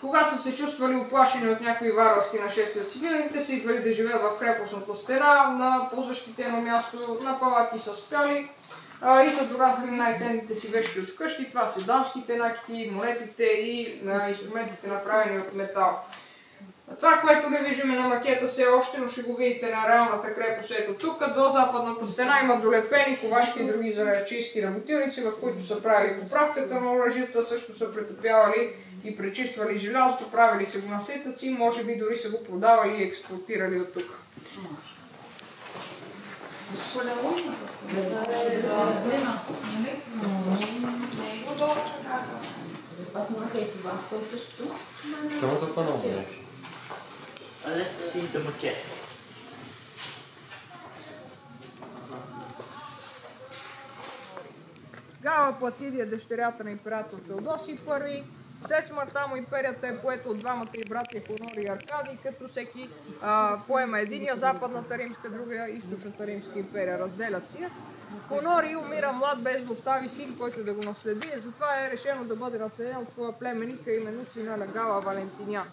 S5: Когато са се чувствали уплашени от някои варварски нашествия цивилните, са идвали да живеят в крепостната стена, на по-защитено място, на палатки са спяли и са дорасли най-ценните си вещи от къщи. Това са дамските накити, монетите и инструментите, направени от метал. Това, което не виждаме на макета все още, но ще го видите на реалната крепост. Ето тук, до западната стена има долепени ковашки и други занаятчийски работилници, в които са правили поправката на оръжията, също са претопявали и пречиствали желязото, правили са го на слитъци, може би дори са го продавали и експлоатирали от тук.
S12: Let's see the maquette.
S5: Гала Плацидия, дъщерята на император Теодосий I. След смъртта му империята е поета от двамата и братя Хонори и Аркадий, като всеки поема единия, западната римска, другия източната римска империя. Разделят си. Хонори умира млад, без да остави син, който да го наследи, затова е решено да бъде наследен от своя племеника, именно сина на Гала Валентинян.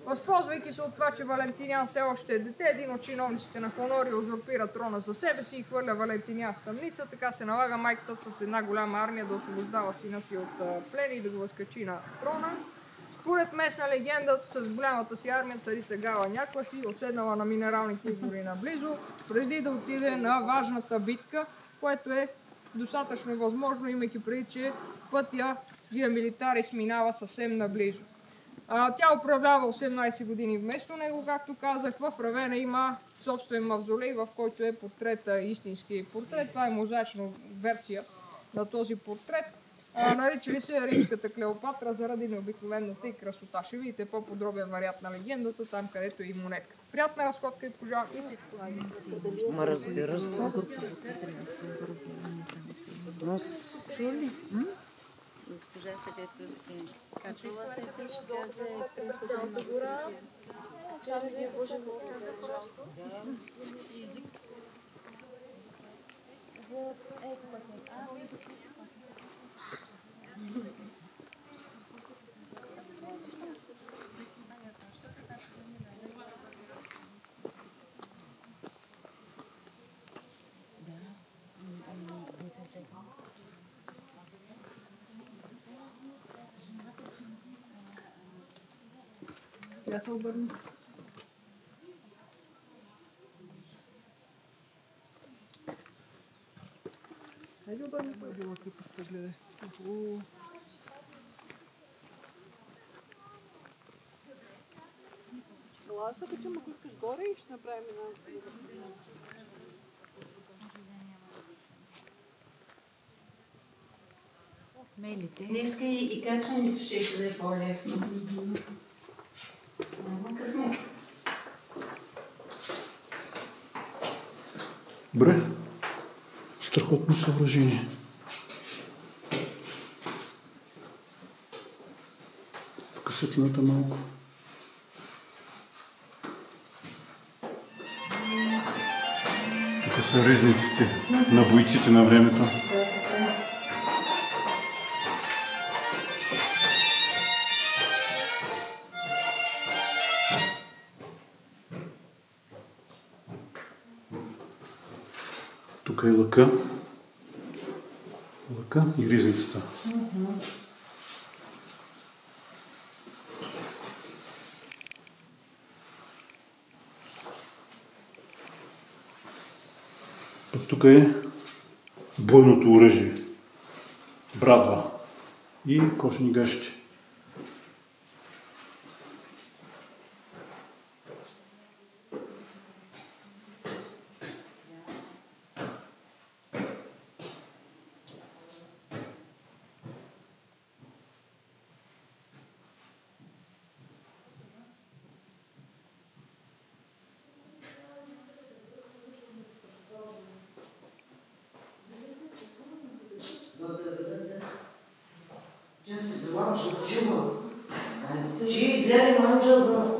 S5: Възползвайки се от това, че Валентинян все още е дете, един от чиновниците на Хонори узурпира трона за себе си и хвърля Валентинян в тъмница. Така се налага майката с една голяма армия да освобождава сина си от плен и да го възкачи на трона. Според местна легенда, с голямата си армия царица Гала някаква си отседнала на минералните извори наблизо, преди да отиде на важната битка, което е достатъчно възможно, имайки преди, че пътя Виа Милитарис минава съвсем наблизо. Тя управлява 18 години вместо него, както казах. В Равена има собствен мавзолей, в който е портрета, истински портрет. Това е мозаична версия на този портрет. Наричали се римската Клеопатра заради необикновената и красота. Ще видите по-подробен вариант на легендата, там където е и монетка. Приятна разходка и пожелавам и всичко най-добро.
S6: Ма разбира се. Но чули?
S13: Госпожа където качвала се тежка за цялата гора. Тя ми е Боже език.
S8: Я се обърна. Хайде обърна, кой е била крепостта, гледай. Ела се качам, ако искаш горе и ще направим една...
S13: Смелите. Днеска и качването ще да е по-лесно. Няма късмет.
S2: Добре. Страхотно съоръжение. Тук светлината малко. Тук са ризниците на бойците на времето. Тук е лъка и ризницата. Тук е бойното оръжие, брадва и кошени гащи.
S14: Ci взяли манджа за...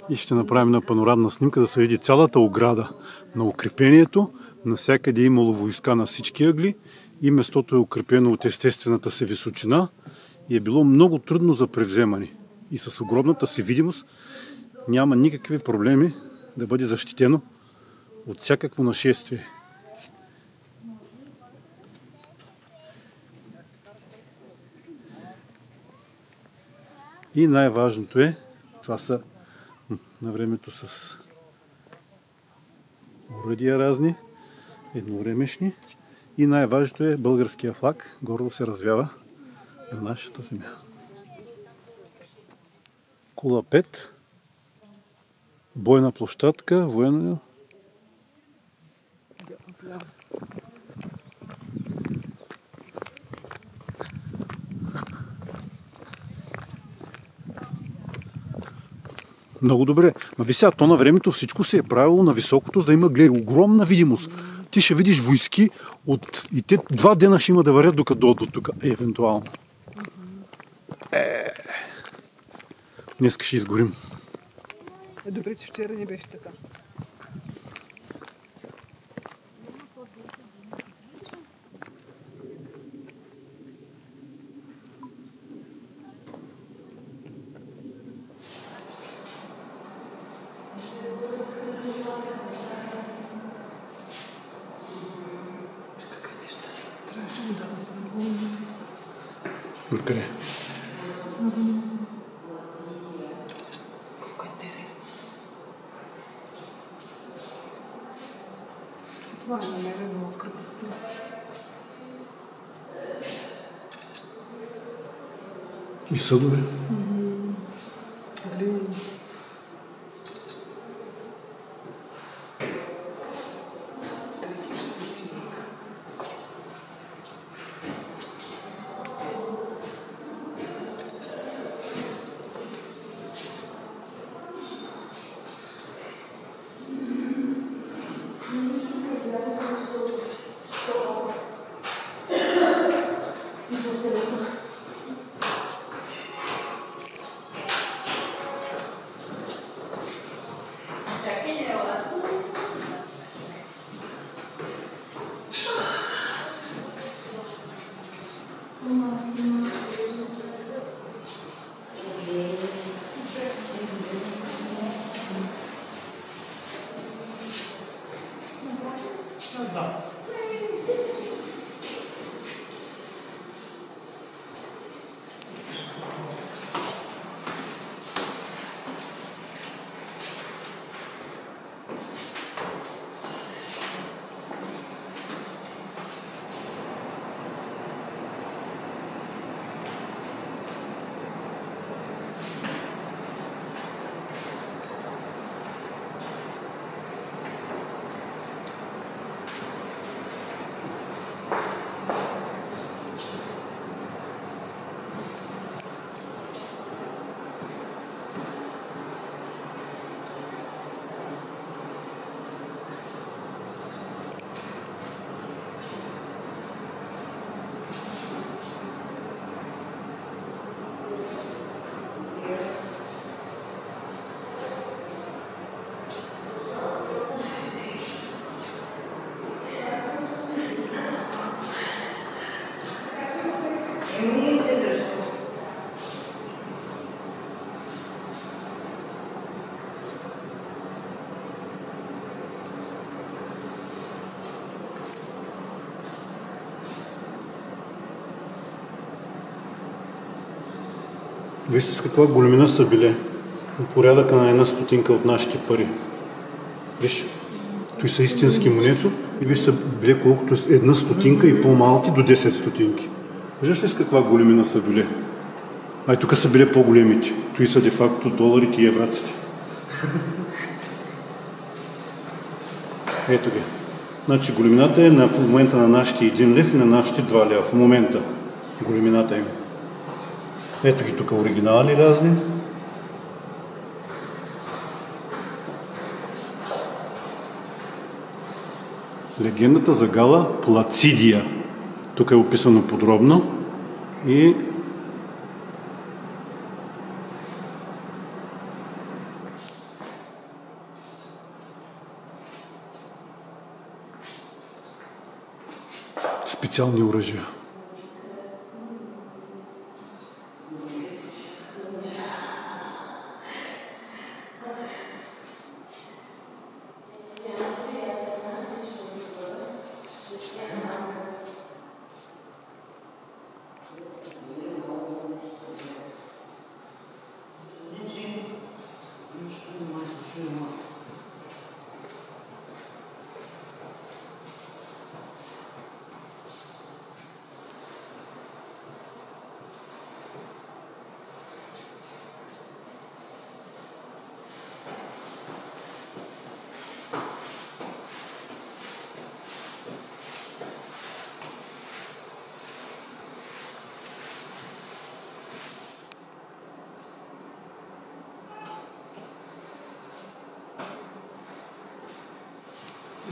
S2: И ще направим една панорамна снимка, да се види цялата ограда на укреплението. Насякъде е имало войска на всички ъгли и местото е укрепено от естествената си височина и е било много трудно за превземане. И с огромната си видимост няма никакви проблеми да бъде защитено от всякакво нашествие. И най-важното е, това са на времето с оръдия разни, едновремешни, и най-важното е българския флаг, гордо се развява на нашата земя. Кула 5, бойна площадка, военна. Много добре. Ма ви сега, то на времето всичко се е правило на високото, за да има огромна видимост. Ти ще видиш войски и те 2 дена ще има да варят докато дойдат до тук, евентуално. Днеска ще изгорим.
S8: Добре, че вчера не беше така.
S2: Откъде?
S8: Колко интересно. Това е намерено в крепостта.
S2: И съдове. Вижте с каква големина са били. Порядъка на 1 стотинка от нашите пари. Виж, той са истински монето и виж са били колкото 1 стотинка и по-малки до 10 стотинки. Виждаш ли с каква големина са били? Ай, тук са били по-големите. Той са де-факто доларите и евраците. Ето ги. Значи големината е в момента на нашите 1 лев и на нашите 2 лева. В момента големината им. Ето ги тук оригинали разни. Легендата за Гала Плацидия. Тук е описано подробно и специални оръжия.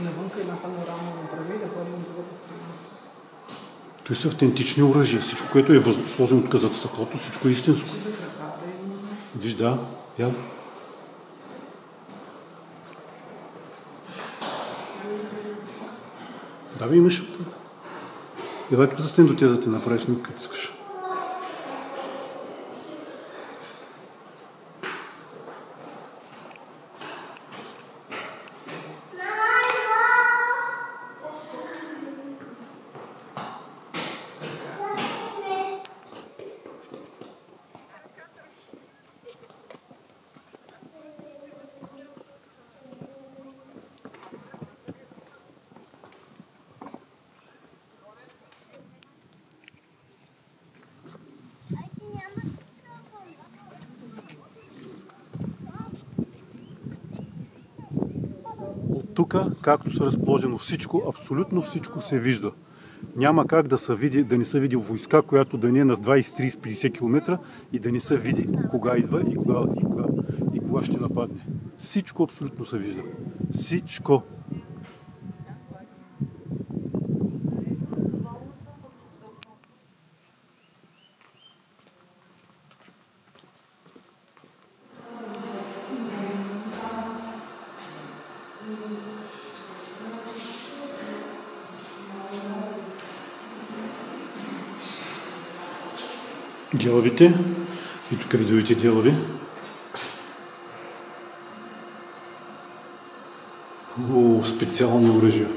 S8: Навънка една панорама направи да ходим от другата страна.
S2: Той са автентични оръжия. Всичко, което е сложено тук зад стъклото, всичко е истинско. Виж, да, я. Да, бе, имаш. Давай тук застен до тези да ти направиш снимка, като искаш. Тук, както са разположено всичко, абсолютно всичко се вижда. Няма как да не се види войска, която да не е на 20, 30, 50 км и да не се види кога идва и кога ще нападне. Всичко абсолютно се вижда. Всичко. Делавите. И тук видовите делави. О, специални оръжия.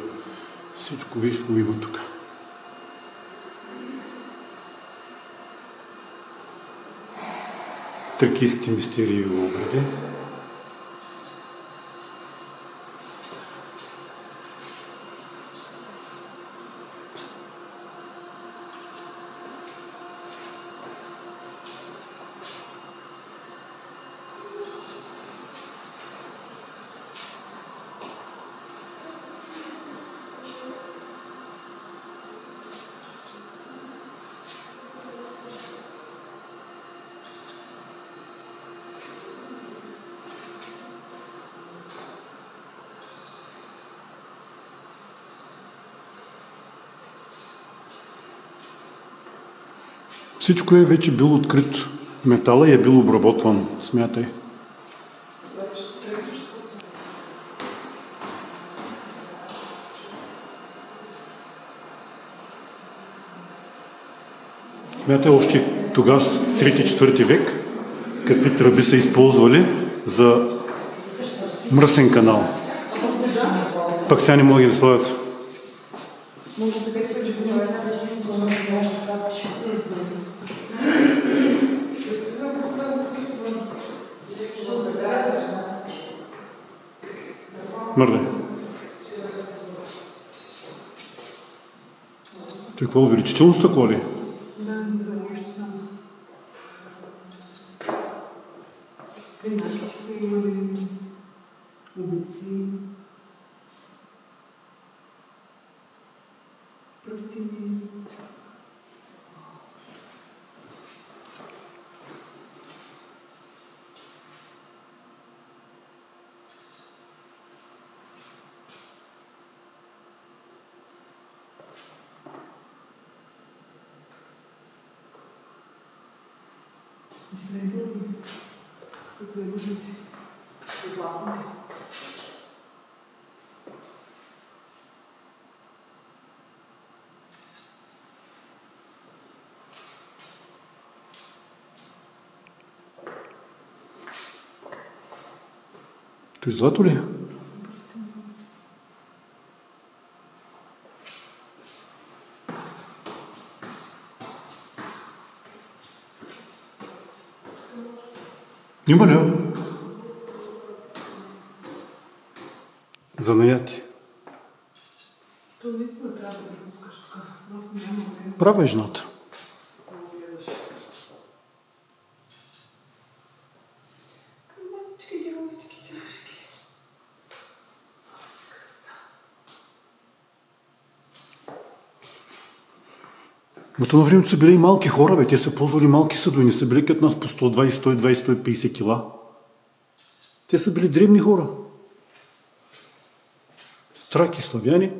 S2: Всичко виж го има тук. Тракийските мистерии в обради. Всичко е вече било открито. Метала е бил обработван, смятай. Смятай още тогава, 3-4 век, какви тръби са използвали за мръсен канал. Пак сега не могат да сложат. Мърдай. Той какво увеличително стъкло ли?
S8: Да, за нещо там. Каначки са имали, убици, пръстини.
S2: Той злато ли? Има ли? Занаяти.
S8: То наистина трябва да препускаш тук.
S2: Права е жената. Но то на времето са били и малки хора, бе. Те са ползвали малки съдове, не са били като нас по 120, 120, 150 кила. Те са били дребни хора. Траки, славяни,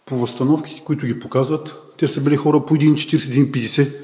S2: по възстановките, които ги показват, те са били хора по 1,40, 1,50.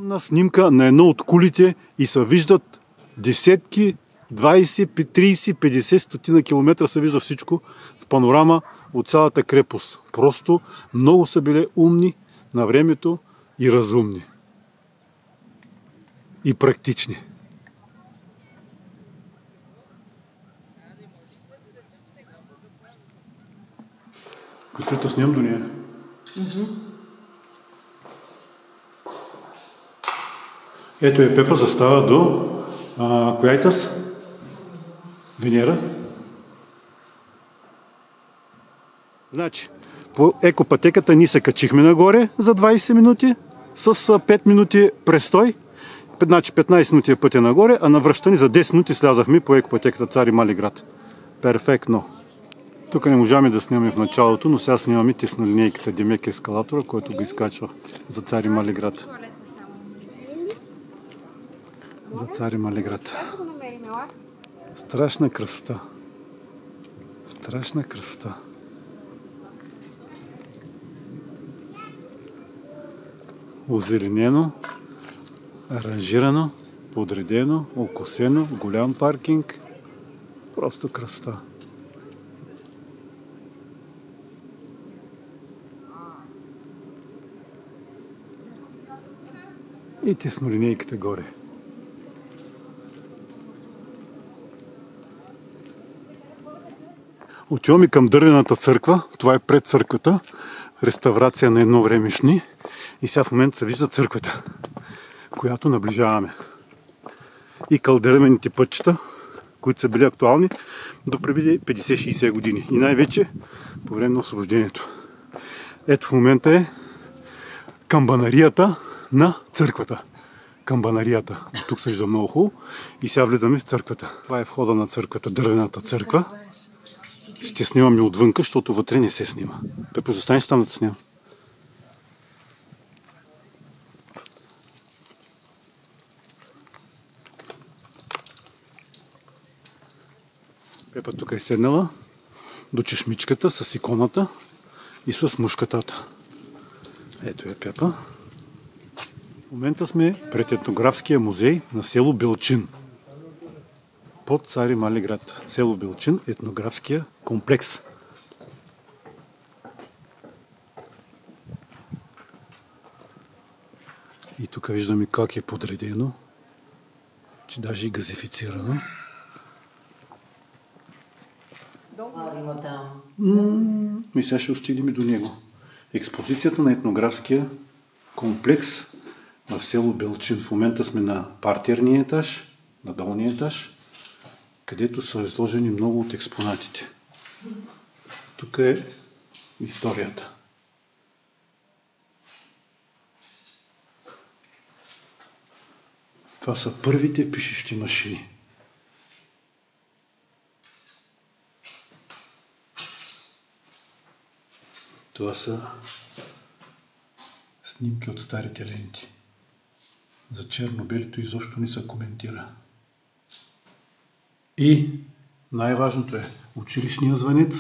S2: Панорамна снимка на едно от кулите и се виждат десетки, 20, 30, 50, стотина километра се вижда всичко в панорама от цялата крепост. Просто много са били умни на времето и разумни. И практични. Каквито снимам до нея? Ето е Пепа застава до коя е таз? Венера. Значи, по екопътеката ние се качихме нагоре за 20 минути с 5 минути престой. Значи 15 минути е пътя нагоре, а на връщане за 10 минути слязахме по екопътеката Цари Мали град. Перфектно. Тук не можахме да снимаме в началото, но сега снимаме теснолинейката Демек ескалатора, който го изкачва за Цари Мали град. За Цари Мали град. Страшна красота. Страшна красота. Озеленено, аранжирано, подредено, окосено, голям паркинг. Просто красота. И теснолинейката горе. Отиваме към дървената църква. Това е пред църквата. Реставрация на едно времешни. И сега в момента се вижда църквата, която наближаваме. И кълдърмените пътчета, които са били актуални до преди 50-60 години. И най-вече по време на освобождението. Ето в момента е камбанарията на църквата. Камбанарията. От тук се вижда много хубаво. И сега влизаме в църквата. Това е входа на църквата, дървената църква. Ще снимаме отвънка, защото вътре не се снима. Пепо, застанеш там да те снимам. Пепа тук е седнала до чешмичката с иконата и с мушкатата. Ето е Пепа. В момента сме пред етнографския музей на село Белчин. под Цари Мали град, село Белчин, етнографския комплекс. И тук виждаме как е подредено, че даже и газифицирано. И сега ще стигнем до него. Експозицията на етнографския комплекс в село Белчин. В момента сме на партерния етаж, на долния етаж, където са изложени много от експонатите. Тук е историята. Това са първите пишещи машини. Това са снимки от старите ленти. За черно-белито изобщо не се коментира. И най-важното е училищния звънец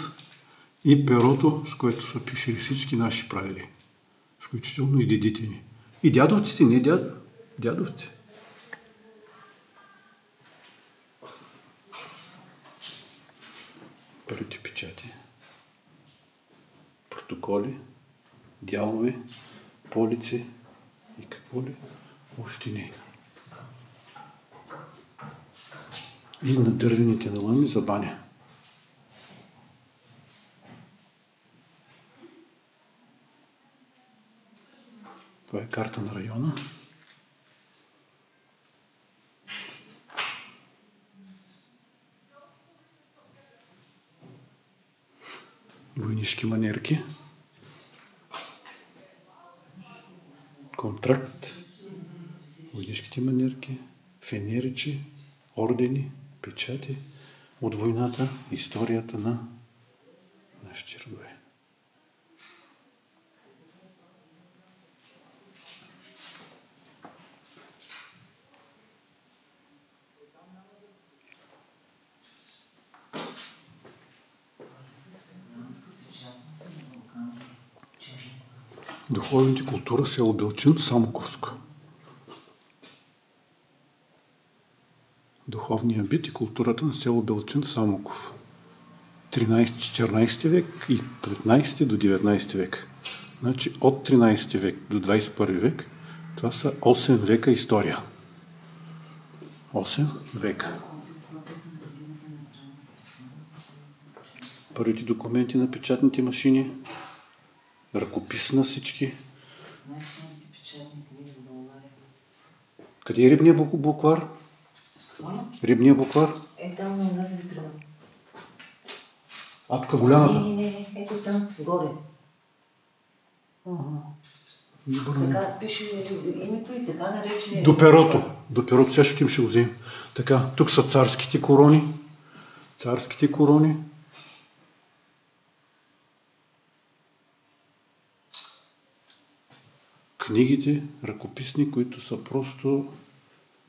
S2: и перото, с което са пишели всички наши прадеди. Включително и дедите ни. И дядовците, не дядовци. Първите печати. Протоколи, дялове, полици и какво ли още не. И на дървените налами за баня. Това е карта на района. Войнишки манерки. Контракт. Войнишките манерки. Фенеричи. Ордени. Печати от войната. Историята на нашите родове. Духовните култура, село Белчин, Самоковско. Духовния бит и културата на село Белчин, Самоков. 13-14 век и 15 до 19 век. Значи от 13 век до 21 век това са 8 века история. 8 века. Първите документи на печатните машини, ръкопис на всички. Къде е рибния буквар? Рибния буквар?
S14: Е, там на нас витрина.
S2: А тук голямата?
S14: Не, ето там, горе. Така пише името и така наречения...
S2: До перото, сега ще го вземем. Така, тук са царските корони. Царските корони. Книгите, ръкописни, които са просто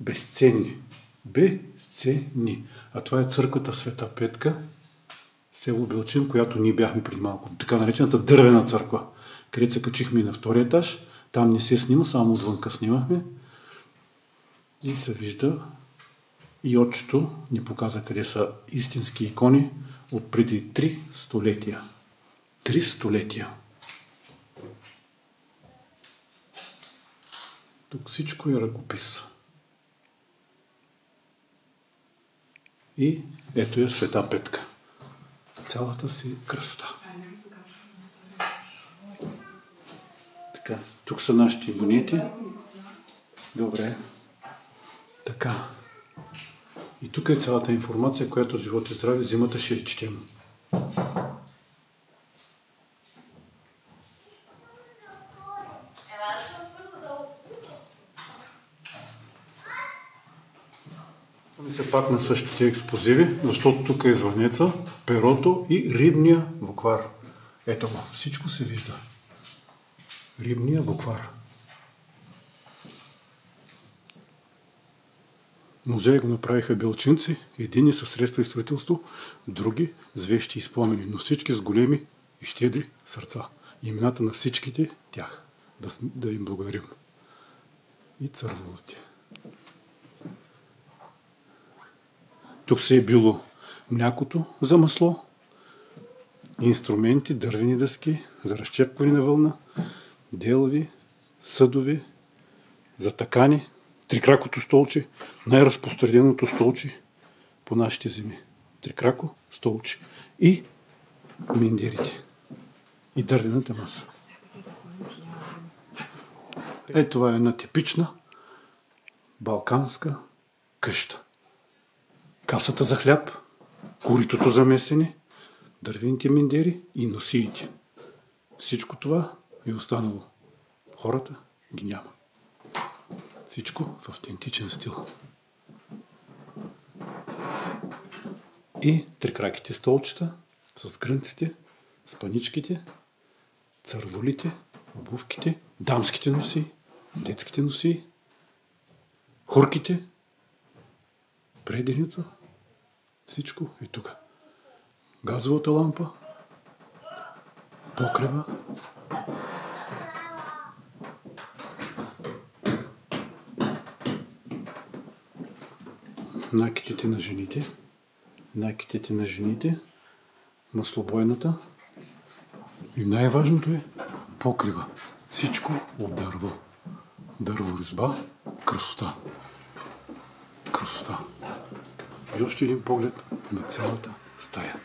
S2: безценни. Безценни. А това е църквата Света Петка, село Белчин, която ние бяхме преди малко. Така наречената дървена църква, където се качихме и на втория етаж. Там не се снима, само отвънка снимахме. И се вижда и отчето ни показа къде са истински икони от преди 3 столетия. 3 столетия. Тук всичко е ръкопис. И ето е Света Петка. Цялата си красота. Така, тук са нашите монети. Добре. Така. И тук е цялата информация, която живот и здраве зимата ще я четем. Се пак на същите експозиви, защото тук е звънеца, перото и рибния буквар. Ето го, всичко се вижда. Рибния буквар. Музея го направиха белчинци, едини със средства и строителство, други с вещи и спомени, но всички с големи и щедри сърца. Имената на всичките тях. Да им благодарим. И цървулите. Тук се е било млякото за масло, инструменти, дървени дъски за разчепване на вълна, делови, съдови, затакани, трикракото столче, най-разпространеното столче по нашите земи. Трикрако столче и миндерите и дървената маса. Това е една типична балканска къща. Касата за хляб, коритото за месене, дървените миндери и носиите. Всичко това е останало. Хората ги няма. Всичко в автентичен стил. И трикраките столчета с грънците, с паничките, църволите, обувките, дамските носи, детските носи, хурките, преденето, всичко е тук. Газовата лампа, покрива, накитите на жените, маслобойната и най-важното е покрива. Всичко от дърво. Дърворезба, красота. Красота. И още един поглед на цялата стая.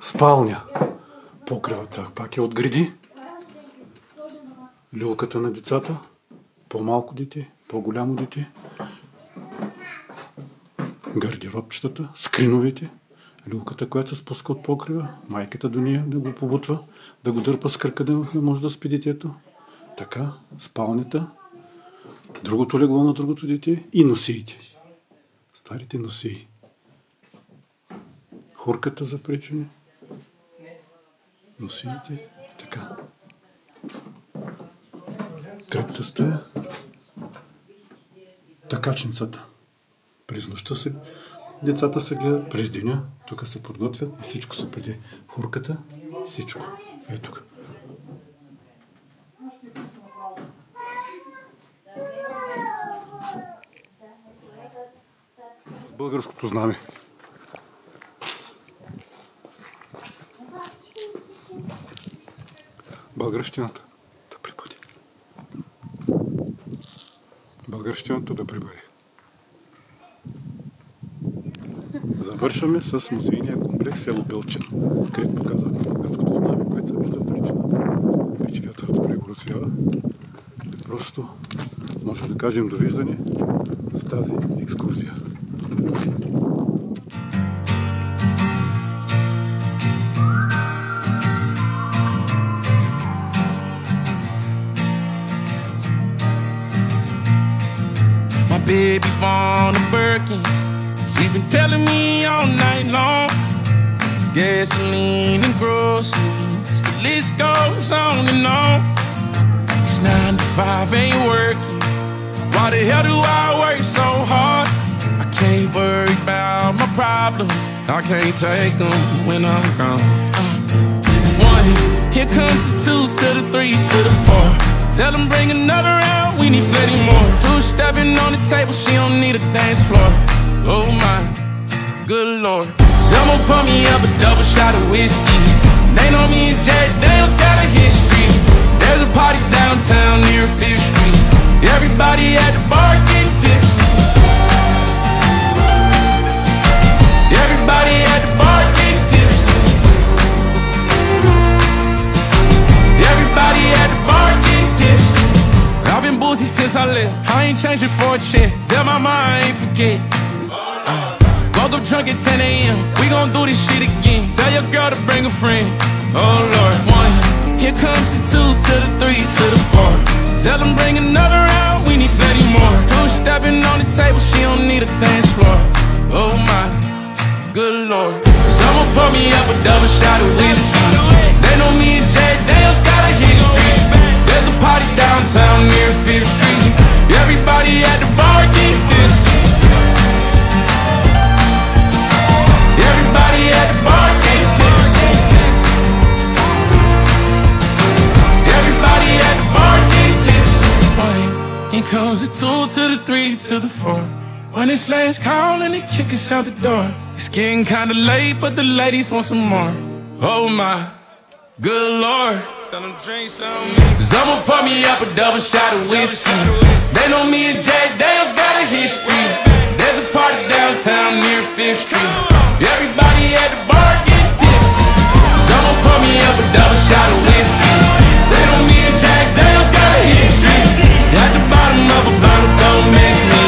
S2: Спалня. Покривът пак е от гради. Люлката на децата. По-малко дете, по-голямо дете. Гардеробчетата, скриновете. Люлката, която се спуска от покрива. Майката до нея да го побутва, да го дърпа с кръка, да може да спи детето. Така, спалнята. Другото легло на другото дете и носиите. Старите носии. Хурката за пречене. Носиите. Така. Третата стая. Такачницата. През нощта децата се гледат, през деня тук се подготвят и всичко се преди. Хурката, всичко. Е тук. Българското знаме. Българщината да прибъде. Българщината да прибъде. Завършваме с музейния комплекс село Белчина, където показваме българското знаме, което се вижда от речината. Вече вятъра добре го развява. Просто може да кажем довиждане за тази екскурзия.
S1: My baby born a Birkin. She's been telling me all night long. Gasoline and groceries, the list goes on and on. It's 9 to 5, ain't working. Why the hell do I work so hard? I can't worry about my problems. I can't take them when I'm gone. 1, here comes the 2 to the 3 to the 4. Tell them bring another round, we need plenty more. 2 stepping on the table, she don't need a dance floor. Oh my, good Lord. Someone pour me up a double shot of whiskey. They know me and Jack Daniels got a history. There's a party downtown near 5th Street. Everybody at the bar getting tipsy. Everybody at the bar getting tipsy. Everybody at the bar getting tipsy. I've been boozy since I left. I ain't changing for a check. Tell my mom I ain't forget. Woke up drunk at 10 a.m. We gon' do this shit again. Tell your girl to bring a friend. Oh Lord. 1, here comes the 2 to the 3 to the 4. Tell them bring another round, we need plenty more. 2 stepping on the table, she don't need a dance floor. Oh my, good Lord. Someone pour me up a double shot of whiskey. They know me and Jack Daniels got a history. There's a party downtown near 5th Street. Everybody at the bar getting tipsy. Everybody at the bar getting tipsy. Everybody at the bar getting tipsy. 1, here comes the 2 to the 3 to the 4. When it's last call and they kick us out the door. It's getting kinda late, but the ladies want some more. Oh my, good Lord. Tell them drink some. Cause I'ma pour me up a double shot of whiskey. They know me and Jack Daniels got a history. There's a party downtown near 5th Street. Everybody at the bar getting tipsy. Cause I'ma pour me up a double shot of whiskey. They know me and Jack Daniels got a history. At the bottom of a bottle, don't miss me.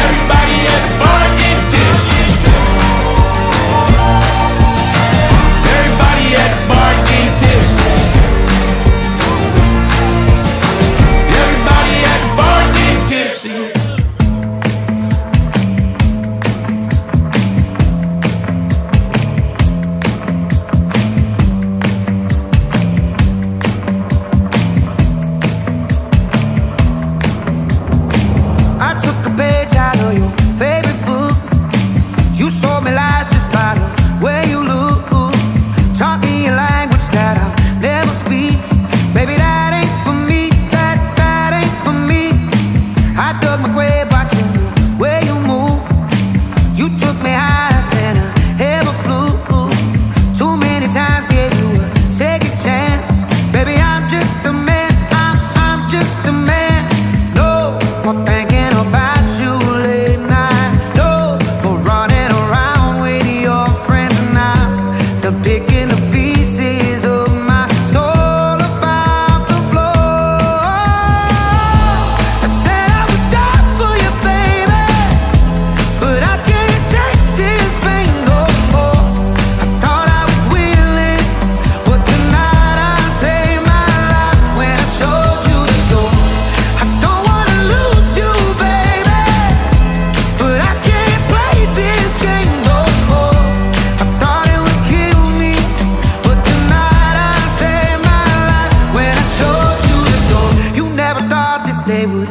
S1: Everybody at the bar getting tipsy. Everybody at the bar getting tipsy. Everybody at the bar getting tipsy.
S15: They would